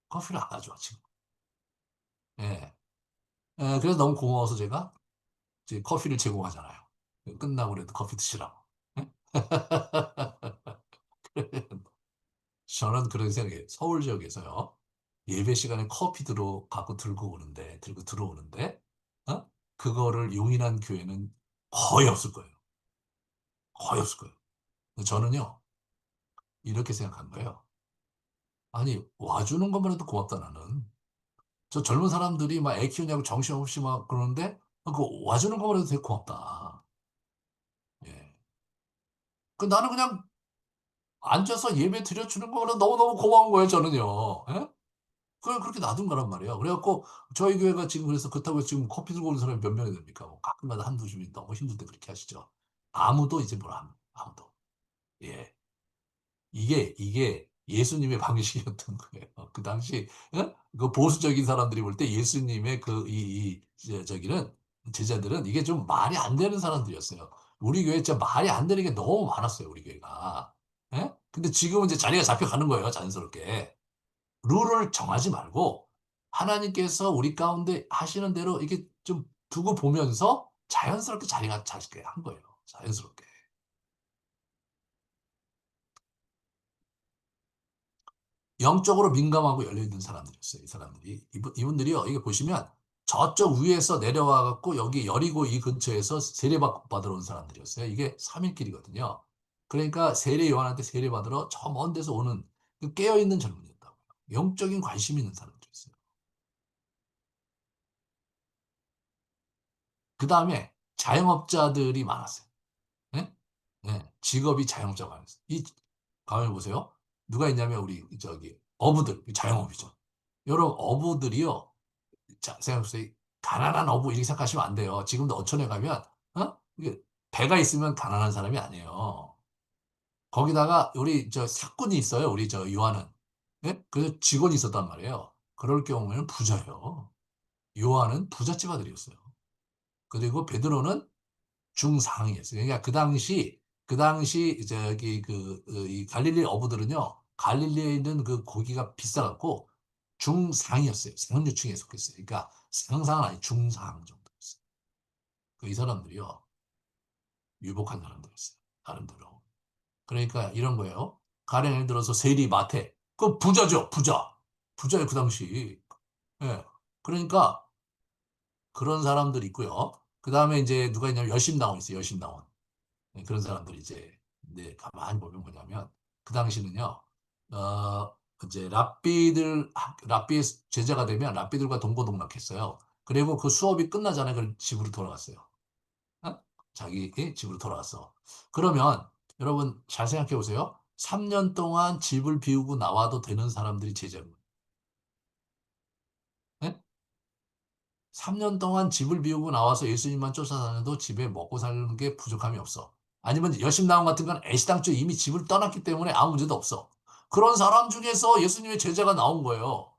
커피를 안 가져와, 지금. 예. 예, 그래서 너무 고마워서 제가 이제 커피를 제공하잖아요. 끝나고 그래도 커피 드시라고. 예? 저는 그런 생각이에요. 서울 지역에서요. 예배 시간에 커피 갖고 들고 들어오는데, 어? 그거를 용인한 교회는 거의 없을 거예요. 거의 없을 거예요. 저는요, 이렇게 생각한 거예요. 아니, 와주는 것만 해도 고맙다, 나는. 저 젊은 사람들이 막 애 키우냐고 정신없이 막 그러는데, 그 와주는 것만 해도 되게 고맙다. 예. 나는 그냥 앉아서 예배 드려주는 거는 너무너무 고마운 거예요, 저는요. 예? 그걸 그렇게 놔둔 거란 말이에요. 그래갖고 저희 교회가 지금 그래서 그렇다고 해서 지금 커피 들고 오는 사람이 몇 명이 됩니까? 뭐 가끔가다 한두 줌이 너무 힘들 때 그렇게 하시죠. 아무도 이제 뭘 안, 아무도. 예. 이게 예수님의 방식이었던 거예요. 그 당시, 그 보수적인 사람들이 볼 때 예수님의 저기는, 제자들은 이게 좀 말이 안 되는 사람들이었어요. 우리 교회 진짜 말이 안 되는 게 너무 많았어요, 우리 교회가. 예? 근데 지금은 이제 자리가 잡혀가는 거예요, 자연스럽게. 룰을 정하지 말고 하나님께서 우리 가운데 하시는 대로 이렇게 좀 두고 보면서 자연스럽게 자리가 잡게 한 거예요. 자연스럽게. 영적으로 민감하고 열려있는 사람들이었어요. 이 사람들이. 이분들이요. 이게 보시면 저쪽 위에서 내려와 갖고 여기 여리고 이 근처에서 세례받으러 온 사람들이었어요. 이게 3일길이거든요. 그러니까 세례 요한한테 세례받으러 저 먼 데서 오는 그 깨어있는 젊은이였다고요. 영적인 관심 있는 사람들이었어요. 그 다음에 자영업자들이 많았어요. 예? 예, 직업이 자영업자가 많았어요. 이 가만히 보세요. 누가 있냐면 우리 저기 어부들, 자영업이죠. 여러 어부들이요. 자, 생각해보세요. 가난한 어부 이렇게 생각하시면 안 돼요. 지금도 어촌에 가면 이게 배가 있으면 가난한 사람이 아니에요. 거기다가 우리 저 사꾼이 있어요. 우리 저 요한은. 예? 그래서 직원이 있었단 말이에요. 그럴 경우에는 부자예요. 요한은 부잣집 아들이었어요. 그리고 베드로는 중상이었어요. 그러니까 그 당시 저기 이 갈릴리 어부들은요. 갈릴리에 있는 그 고기가 비싸갖고 중상이었어요. 상류층에 속했어요. 그러니까 상상은 아니 중상 정도였어요. 이 사람들이요. 유복한 사람들이었어요. 나름대로. 그러니까 이런 거예요. 가령 예를 들어서 세리 마태. 그 부자죠. 부자. 부자예요. 그 당시. 예. 그러니까 그런 사람들이 있고요. 그 다음에 이제 누가 있냐면 여심나온 있어요. 여심나온. 네, 그런 사람들이 이제 네, 가만히 보면 뭐냐면 그 당시는요. 이제 랍비의 제자가 되면 랍비들과 동고동락했어요. 그리고 그 수업이 끝나자마자 그 집으로 돌아갔어요. 어? 자기 집으로 돌아갔어. 그러면 여러분 잘 생각해 보세요. 3년 동안 집을 비우고 나와도 되는 사람들이 제자인 3년 동안 집을 비우고 나와서 예수님만 쫓아다녀도 집에 먹고 사는 게 부족함이 없어. 아니면 여심나온 같은 건 애시당초에 이미 집을 떠났기 때문에 아무 문제도 없어. 그런 사람 중에서 예수님의 제자가 나온 거예요.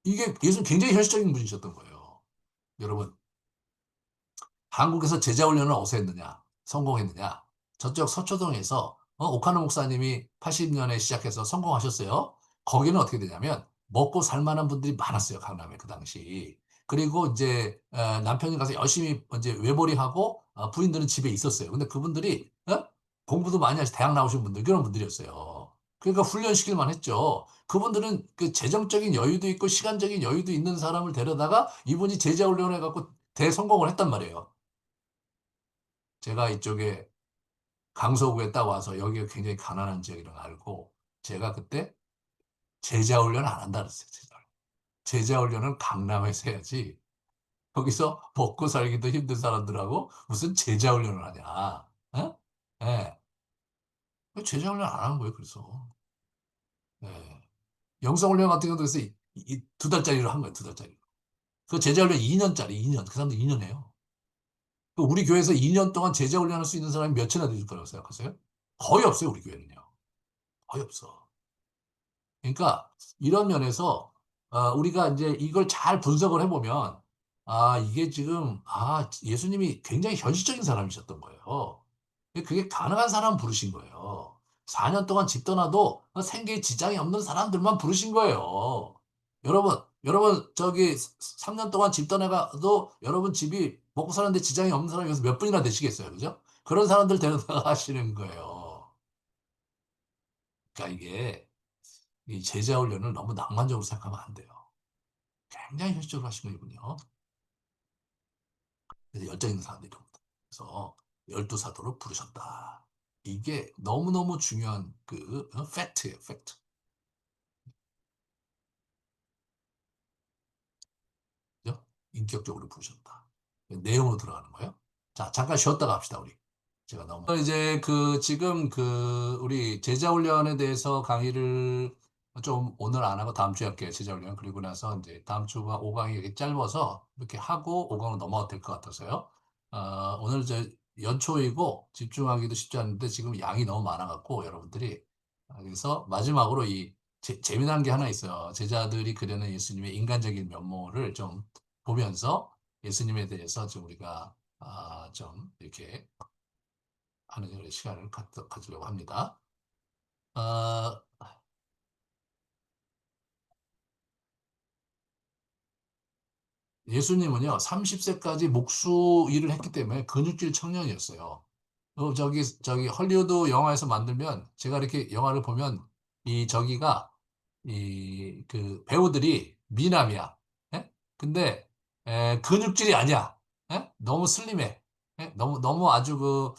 이게 예수님 굉장히 현실적인 분이셨던 거예요. 여러분, 한국에서 제자 훈련을 어디서 했느냐? 성공했느냐? 저쪽 서초동에서 오카노 목사님이 80년에 시작해서 성공하셨어요. 거기는 어떻게 되냐면 먹고 살 만한 분들이 많았어요. 강남에 그 당시. 그리고 이제 남편이 가서 열심히 이제 외벌이하고 부인들은 집에 있었어요. 근데 그분들이 공부도 많이 하시 대학 나오신 분들 그런 분들이었어요. 그러니까 훈련시킬 만했죠. 그분들은 그 재정적인 여유도 있고 시간적인 여유도 있는 사람을 데려다가 이분이 제자 훈련을 해갖고 대성공을 했단 말이에요. 제가 이쪽에 강서구에 딱 와서 여기가 굉장히 가난한 지역이라는 걸 알고 제가 그때 제자 훈련 안 한다 그랬어요. 제자 훈련은 강남에서 해야지. 거기서 먹고 살기도 힘든 사람들하고 무슨 제자 훈련을 하냐. 어? 예. 제자 훈련 안 하는 거예요, 그래서. 예. 영성 훈련 같은 경우도 그래서 두 달짜리로 한 거예요, 두 달짜리. 그 제자 훈련 2년짜리, 2년. 그 사람들 2년 해요. 그 우리 교회에서 2년 동안 제자 훈련할 수 있는 사람이 몇이나 되실 거라고 생각하세요? 거의 없어요, 우리 교회는요. 거의 없어. 그러니까 이런 면에서 우리가 이제 이걸 잘 분석을 해보면 이게 지금 예수님이 굉장히 현실적인 사람이셨던 거예요. 그게 가능한 사람 부르신 거예요. 4년 동안 집 떠나도 생계에 지장이 없는 사람들만 부르신 거예요. 여러분 저기 3년 동안 집 떠나가도 여러분 집이 먹고 사는데 지장이 없는 사람이 여기서 몇 분이나 되시겠어요, 그죠? 그런 사람들 데려다가 하시는 거예요. 그러니까 이게 이 제자 훈련을 너무 낭만적으로 생각하면 안 돼요. 굉장히 현실적으로 하신 거군요. 그래서 열정 있는 사람들입니다. 그래서 열두 사도를 부르셨다. 이게 너무너무 중요한 그 팩트예요, 팩트. 그죠? 인격적으로 부르셨다. 내용으로 들어가는 거예요. 자, 잠깐 쉬었다가 합시다, 우리. 제가 너무 이제 지금 우리 제자 훈련에 대해서 강의를 좀 오늘 안 하고 다음 주에 할게요. 제자 훈련. 그리고 나서 이제 다음 주가 5강이 이렇게 짧아서 이렇게 하고 5강으로 넘어가도 될 것 같아서요. 오늘 이제 연초이고 집중하기도 쉽지 않은데 지금 양이 너무 많아갖고 여러분들이 그래서 마지막으로 재미난 게 하나 있어요. 제자들이 그려낸 예수님의 인간적인 면모를 좀 보면서 예수님에 대해서 좀 우리가 좀 이렇게 하는 시간을 가지려고 합니다. 어, 예수님은요, 30세까지 목수 일을 했기 때문에 근육질 청년이었어요. 저기 헐리우드 영화에서 만들면 제가 이렇게 영화를 보면 저기가 그 배우들이 미남이야. 예? 근데 근육질이 아니야. 예? 너무 슬림해. 예? 너무 아주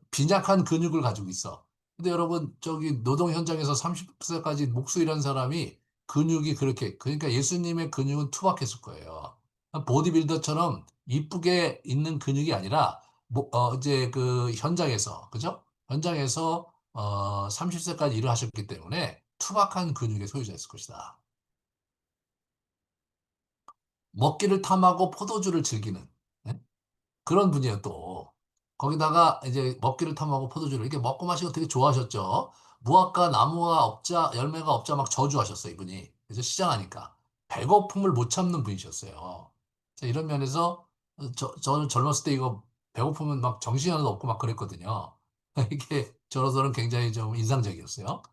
빈약한 근육을 가지고 있어. 근데 여러분 저기 노동 현장에서 30세까지 목수 일한 사람이 근육이 그렇게 그러니까 예수님의 근육은 투박했을 거예요. 보디빌더처럼 이쁘게 있는 근육이 아니라 이제 그 현장에서 그죠? 현장에서 30세까지 일을 하셨기 때문에 투박한 근육의 소유자였을 것이다. 먹기를 탐하고 포도주를 즐기는 예? 그런 분이에요, 또. 거기다가 이제 먹기를 탐하고 포도주를 이렇게 먹고 마시고 되게 좋아하셨죠. 무화과 나무가 없자 열매가 없자 막 저주하셨어요, 이분이. 그래서 시장하니까 배고픔을 못 참는 분이셨어요. 자, 이런 면에서 저는 젊었을 때 이거 배고프면 막 정신이 하나도 없고 막 그랬거든요. 이게 저로서는 굉장히 좀 인상적이었어요.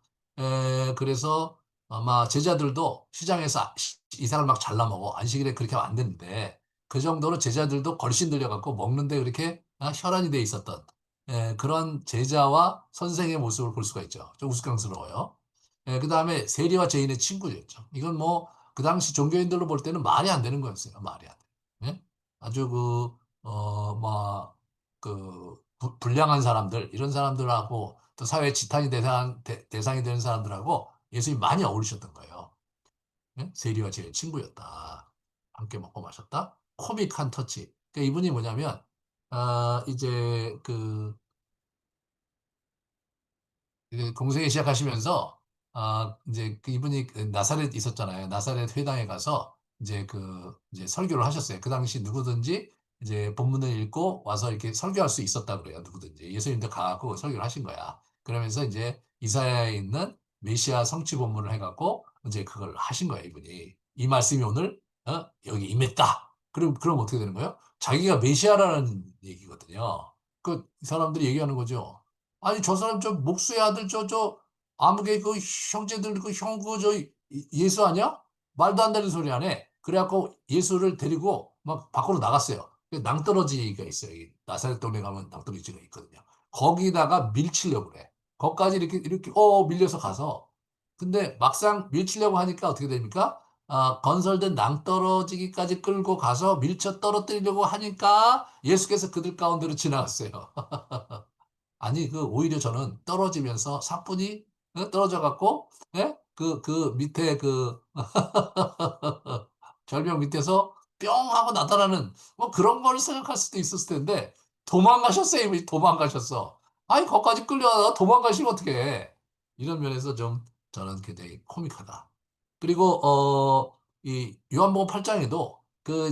그래서 아마 제자들도 시장에서 이상을 막 잘라 먹어. 안식일에 그렇게 하면 안 되는데 그 정도로 제자들도 걸씬 들려갖고 먹는데 그렇게 혈안이 돼 있었던 그런 제자와 선생의 모습을 볼 수가 있죠. 좀 우스꽝스러워요. 그 다음에 세리와 죄인의 친구였죠. 이건 뭐 그 당시 종교인들로 볼 때는 말이 안 되는 거였어요. 말이 안 돼. 아주 불량한 사람들, 이런 사람들하고 또 사회 지탄이 대상이 되는 사람들하고 예수님이 많이 어울리셨던 거예요. 세리와 죄인의 친구였다. 함께 먹고 마셨다. 코믹한 터치. 그러니까 이분이 뭐냐면, 이제 공생에 시작하시면서 이제 이분이 나사렛 있었잖아요. 나사렛 회당에 가서 이제 설교를 하셨어요. 그 당시 누구든지 이제 본문을 읽고 와서 이렇게 설교할 수 있었다 그래요. 누구든지 예수님도 가고 설교를 하신 거야. 그러면서 이제 이사야에 있는 메시아 성취 본문을 해갖고 이제 그걸 하신 거예요. 이분이 이 말씀이 오늘 여기 임했다. 그럼 어떻게 되는 거예요? 자기가 메시아라는 얘기거든요. 그 사람들이 얘기하는 거죠. 아니 저 사람 저 목수의 아들 저 아무개 그 형제들 그 형 그 저 예수 아니야? 말도 안 되는 소리 하네. 그래갖고 예수를 데리고 막 밖으로 나갔어요. 그 낭떠러지가 있어요. 이 나사렛 동네 가면 낭떠러지가 있거든요. 거기다가 밀치려고 그래. 거기까지 이렇게 밀려서 가서 근데 막상 밀치려고 하니까 어떻게 됩니까? 건설된 낭떠러지기까지 끌고 가서 밀쳐 떨어뜨리려고 하니까 예수께서 그들 가운데로 지나갔어요. 아니, 오히려 저는 떨어지면서 사뿐히 떨어져 갖고, 예? 그 밑에 절벽 밑에서 뿅 하고 나타나는 뭐 그런 걸 생각할 수도 있었을 텐데, 도망가셨어요, 이분이 도망가셨어. 아니, 거기까지 끌려다가 도망가시면 어떡해. 이런 면에서 좀 저는 굉장히 코믹하다. 그리고, 이 요한복음 8장에도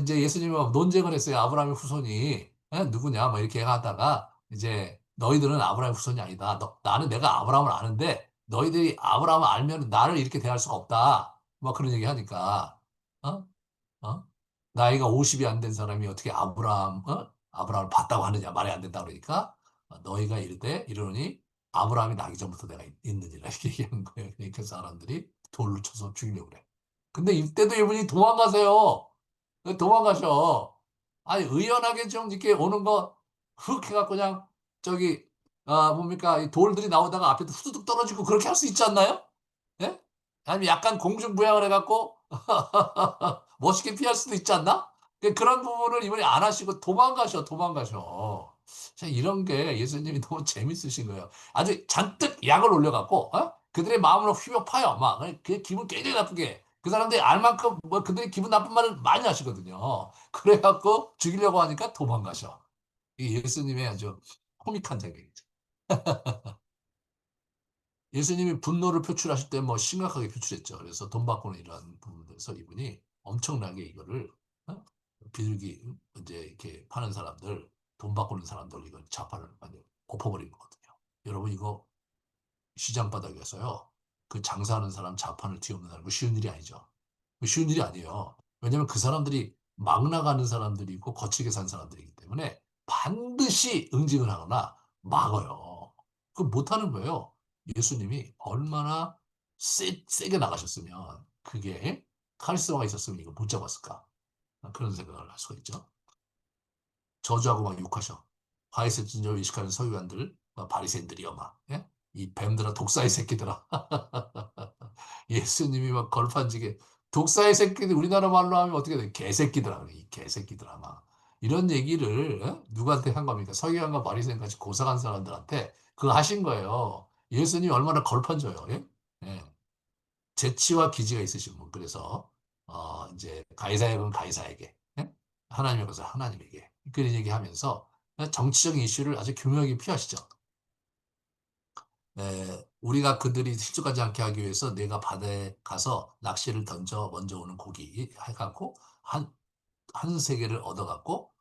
이제 예수님과 논쟁을 했어요. 아브라함의 후손이, 누구냐, 뭐 이렇게 하다가, 이제 너희들은 아브라함의 후손이 아니다. 나는 내가 아브라함을 아는데 너희들이 아브라함을 알면 나를 이렇게 대할 수가 없다. 뭐 그런 얘기 하니까 어? 어? 나이가 50이 안 된 사람이 어떻게 아브라함을 봤다고 하느냐 말이 안 된다 그러니까 너희가 이르노니 아브라함이 나기 전부터 내가 있느니라 이렇게 얘기하는 거예요. 그러니까 사람들이 돌로 쳐서 죽이려고 그래. 근데 이때도 이분이 도망가세요. 도망가셔. 아니, 의연하게 좀 이렇게 오는 거, 훅 해갖고 그냥, 저기, 뭡니까, 이 돌들이 나오다가 앞에 후두둑 떨어지고 그렇게 할 수 있지 않나요? 예? 아니면 약간 공중부양을 해갖고, 멋있게 피할 수도 있지 않나? 그런 부분을 이번에 안 하시고 도망가셔. 자, 이런 게 예수님이 너무 재밌으신 거예요. 아주 잔뜩 약을 올려갖고, 그들의 마음을 휘벼 파요. 막, 그 기분 굉장히 나쁘게. 그 사람들이 알 만큼, 뭐, 그들이 기분 나쁜 말을 많이 하시거든요. 그래갖고 죽이려고 하니까 도망가셔. 이게 예수님의 아주 코믹한 장면이죠. 예수님이 분노를 표출하실 때 뭐 심각하게 표출했죠. 그래서 돈 받고는 이러한 부분에서 이분이 엄청나게 이거를 어? 비둘기 이제 이렇게 파는 사람들, 돈 받고는 사람들 이거 자판을 완전 엎어버린 거거든요. 여러분 이거 시장 바닥에서요. 그 장사하는 사람 자판을 뒤엎는 거 쉬운 일이 아니죠. 쉬운 일이 아니에요. 왜냐하면 그 사람들이 막 나가는 사람들이고 거칠게 산 사람들이기 때문에 반드시 응징을 하거나 막어요. 그 못하는 거예요. 예수님이 얼마나 세게 나가셨으면 그게 카리스마가 있었으면 이거 못 잡았을까. 그런 생각을 할 수가 있죠. 저주하고 막 욕하셔. 바리새인저 의식하는 서기관들, 바리새인들이여 막, 예? 이 뱀들아 독사의 새끼들아. 예수님이 막 걸판지게 독사의 새끼들 우리나라 말로 하면 어떻게 돼? 개새끼들아 그래. 이 개새끼들아 막 이런 얘기를 누구한테 한 겁니까? 서기관과 바리새인 같이 고상한 사람들한테 그거 하신 거예요. 예수님이 얼마나 걸판져요. 예? 예. 재치와 기지가 있으신 분. 그래서 이제 가이사의 건 가이사에게, 예? 하나님의 것을 하나님에게 그런 얘기하면서 정치적인 이슈를 아주 교묘하게 피하시죠. 우리가 그들이 실족하지 않게 하기 위해서 내가 바다에 가서 낚시를 던져 먼저 오는 고기 해갖고 한 세계를 얻어갖고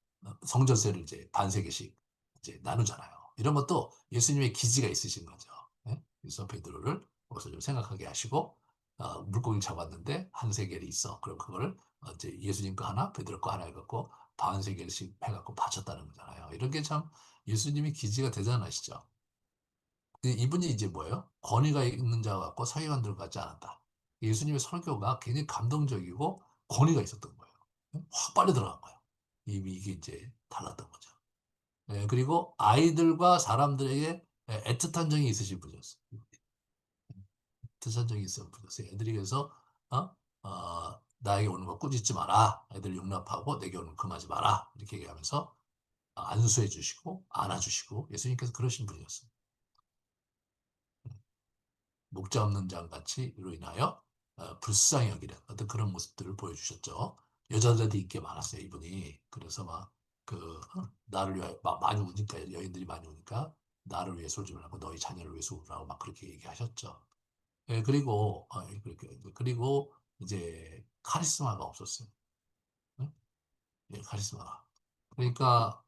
성전세를 이제 반세계씩 이제 나누잖아요. 이런 것도 예수님의 기지가 있으신 거죠. 예? 그래서 베드로를 거기서 좀 생각하게 하시고 물고기 잡았는데 한 세계를 있어. 그럼 그걸 이제 예수님 거 하나, 베드로 거 하나 해갖고 반세계씩 해갖고 바쳤다는 거잖아요. 이런 게 참 예수님의 기지가 대단하시죠. 이분이 이제 뭐예요? 권위가 있는 자 같고 서기관들 같지 않았다. 예수님의 설교가 굉장히 감동적이고 권위가 있었던 거예요. 확 빨려 들어간 거예요. 이미 이게 이제 달랐던 거죠. 그리고 아이들과 사람들에게 애틋한 정이 있으신 분이었어요. 애틋한 정이 있으신 분이었어요. 애들이 그래서 나에게 오는 거 꾸짖지 마라. 애들 용납하고 내게 오는 거 금하지 마라. 이렇게 얘기하면서 안수해 주시고 안아주시고 예수님께서 그러신 분이었어요. 목자 없는 장 같이 로 인하여 불쌍히 여기는 어떤 그런 모습들을 보여주셨죠. 여자들도 인기 많았어요, 이분이. 그래서 막 나를 위하여 많이 우니까 여인들이 많이 우니까 나를 위해 울지 말고 너희 자녀를 위해서 울라고 막 그렇게 얘기하셨죠. 그리고 그리고 이제 카리스마가 없었어요. 응? 예, 카리스마가. 그러니까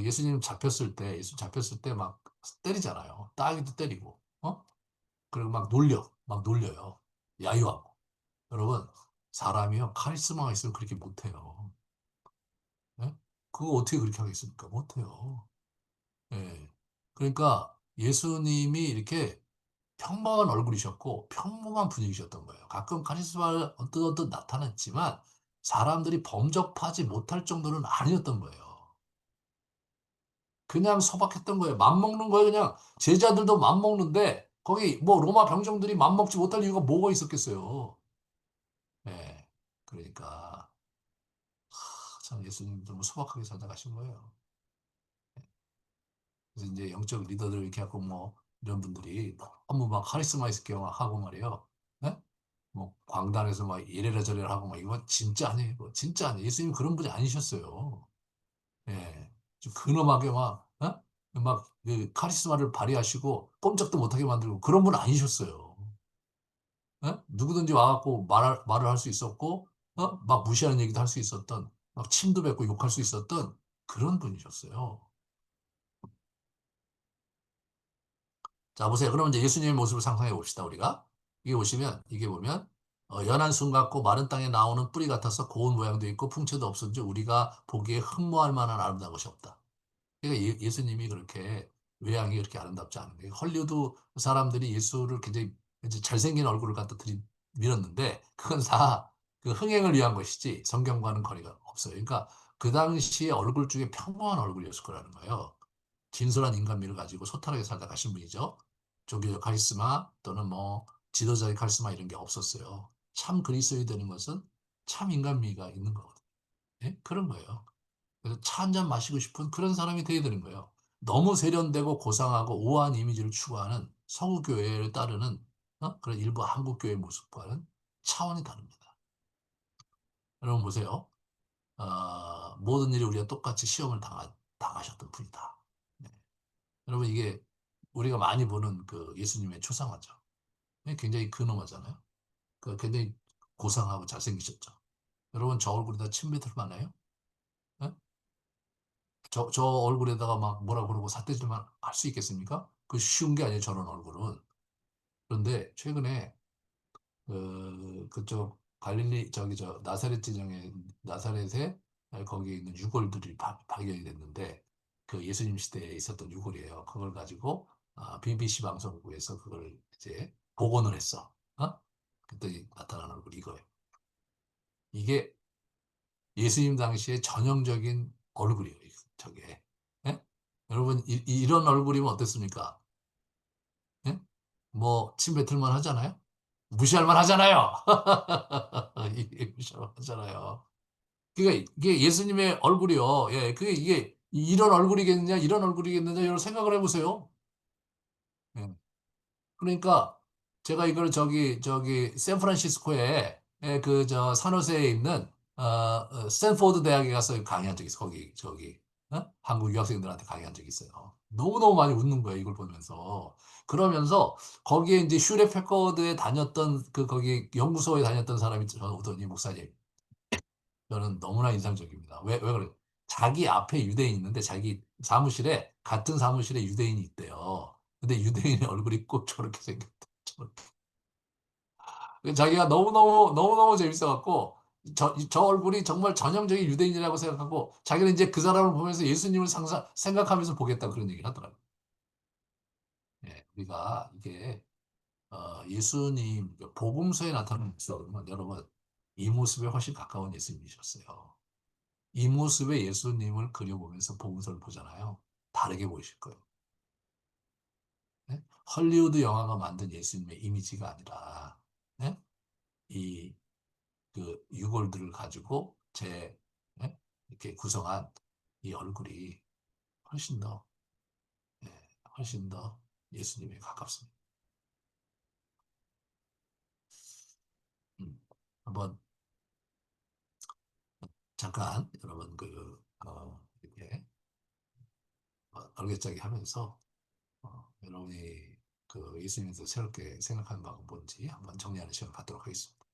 예수님 잡혔을 때 막 때리잖아요. 따귀도 때리고, 그리고 막 놀려요. 야유하고. 여러분, 사람이요, 카리스마가 있으면 그렇게 못해요. 예? 그거 어떻게 그렇게 하겠습니까? 못해요. 예. 그러니까 예수님이 이렇게 평범한 얼굴이셨고 평범한 분위기셨던 거예요. 가끔 카리스마가 언뜻언뜻 나타났지만 사람들이 범접하지 못할 정도는 아니었던 거예요. 그냥 소박했던 거예요. 맘먹는 거예요. 그냥 제자들도 맘먹는데 거기 뭐 로마 병정들이 맘먹지 못할 이유가 뭐가 있었겠어요. 그러니까 참 예수님 너무 소박하게 살아가신 거예요. 그래서 이제 영적 리더들 이렇게 하고 뭐 이런 분들이 너무 막 카리스마 있게 막 하고 말이에요. 네? 뭐 광단에서 막 이래라 저래라 하고 막 이거 진짜 아니에요. 이거 진짜 아니에요. 예수님 그런 분이 아니셨어요. 예. 좀 근엄하게 막, 어? 막그 카리스마를 발휘하시고 꼼짝도 못하게 만들고 그런 분 아니셨어요. 누구든지 와갖고 말을 할 수 있었고, 막 무시하는 얘기도 할 수 있었던, 막 침도 뱉고 욕할 수 있었던 그런 분이셨어요. 자, 보세요. 그러면 이제 예수님의 모습을 상상해 봅시다, 우리가. 이게 보면, 연한 순 같고 마른 땅에 나오는 뿌리 같아서 고운 모양도 있고 풍채도 없은지 우리가 보기에 흠모할 만한 아름다운 것이 없다. 그러니까 예수님이 그렇게 외양이 그렇게 아름답지 않은 거예요. 헐리우드 사람들이 예수를 굉장히 이제 잘생긴 얼굴을 갖다 밀었는데 그건 다 그 흥행을 위한 것이지 성경과는 거리가 없어요. 그러니까 그 당시의 얼굴 중에 평범한 얼굴이었을 거라는 거예요. 진솔한 인간미를 가지고 소탈하게 살다 가신 분이죠. 종교적 카리스마 또는 뭐 지도자의 카리스마 이런 게 없었어요. 참 그리스도이 되는 것은 참 인간미가 있는 거거든요. 예? 그런 거예요. 그래서 차 한 잔 마시고 싶은 그런 사람이 되어야 되는 거예요. 너무 세련되고 고상하고 우아한 이미지를 추구하는 서구 교회를 따르는 그런 일부 한국 교회 모습과는 차원이 다릅니다. 여러분 보세요. 모든 일이 우리가 똑같이 시험을 당하셨던 분이다. 네. 여러분 이게 우리가 많이 보는 그 예수님의 초상화죠. 네, 굉장히 근엄하잖아요. 굉장히 고상하고 잘생기셨죠. 여러분 저 얼굴에다 침 뱉을 만해요? 네? 저 얼굴에다가 막 뭐라 그러고 삿대질만 할 수 있겠습니까? 그 쉬운 게 아니에요, 저런 얼굴은. 그런데 최근에 그쪽 갈릴리 저기 저 나사렛 지정에 나사렛에 거기에 있는 유골들이 발견이 됐는데 그 예수님 시대에 있었던 유골이에요. 그걸 가지고 BBC 방송국에서 그걸 이제 복원을 했어. 그랬더니 나타난 얼굴이 이거예요. 이게 예수님 당시의 전형적인 얼굴이에요. 저게. 예? 여러분 런 얼굴이면 어땠습니까? 예? 뭐 침 뱉을만 하잖아요. 무시할 만 하잖아요. 이게 무시할 만 하잖아요. 그러니까 이게 예수님의 얼굴이요. 예, 그게 이게 이런 얼굴이겠느냐, 이런 얼굴이겠느냐, 이런 생각을 해보세요. 예. 그러니까 제가 이걸 저기 샌프란시스코에 그 저 산호세에 있는 스탠포드 대학에 가서 강의한 적이 있어. 거기 저기 한국 유학생들한테 강의한 적이 있어요. 너무너무 많이 웃는 거예요. 이걸 보면서. 그러면서 거기에 이제 슈레 패커드에 다녔던 그 거기 연구소에 다녔던 사람이 오더니 목사님. 저는 너무나 인상적입니다. 왜 그래? 자기 앞에 유대인이 있는데 자기 사무실에 같은 사무실에 유대인이 있대요. 근데 유대인의 얼굴이 꼭 저렇게 생겼다. 자기가 너무너무 재밌어갖고 저 얼굴이 정말 전형적인 유대인이라고 생각하고 자기는 이제 그 사람을 보면서 예수님을 생각하면서 보겠다 그런 얘기를 하더라고요. 예, 우리가 이게 예수님 복음서에 나타나는 모습은 여러분 이 모습에 훨씬 가까운 예수님이셨어요. 이 모습의 예수님을 그려보면서 복음서를 보잖아요. 다르게 보이실 거예요. 네? 헐리우드 영화가 만든 예수님의 이미지가 아니라 네? 이 그 유골들을 가지고 예? 이렇게 구성한 이 얼굴이 훨씬 더 예, 훨씬 더 예수님에 가깝습니다. 음. 한번 잠깐 여러분 이렇게 얼개짜기 하면서 여러분이 그 예수님에서 새롭게 생각하는 바가 뭔지 한번 정리하는 시간 갖도록 하겠습니다.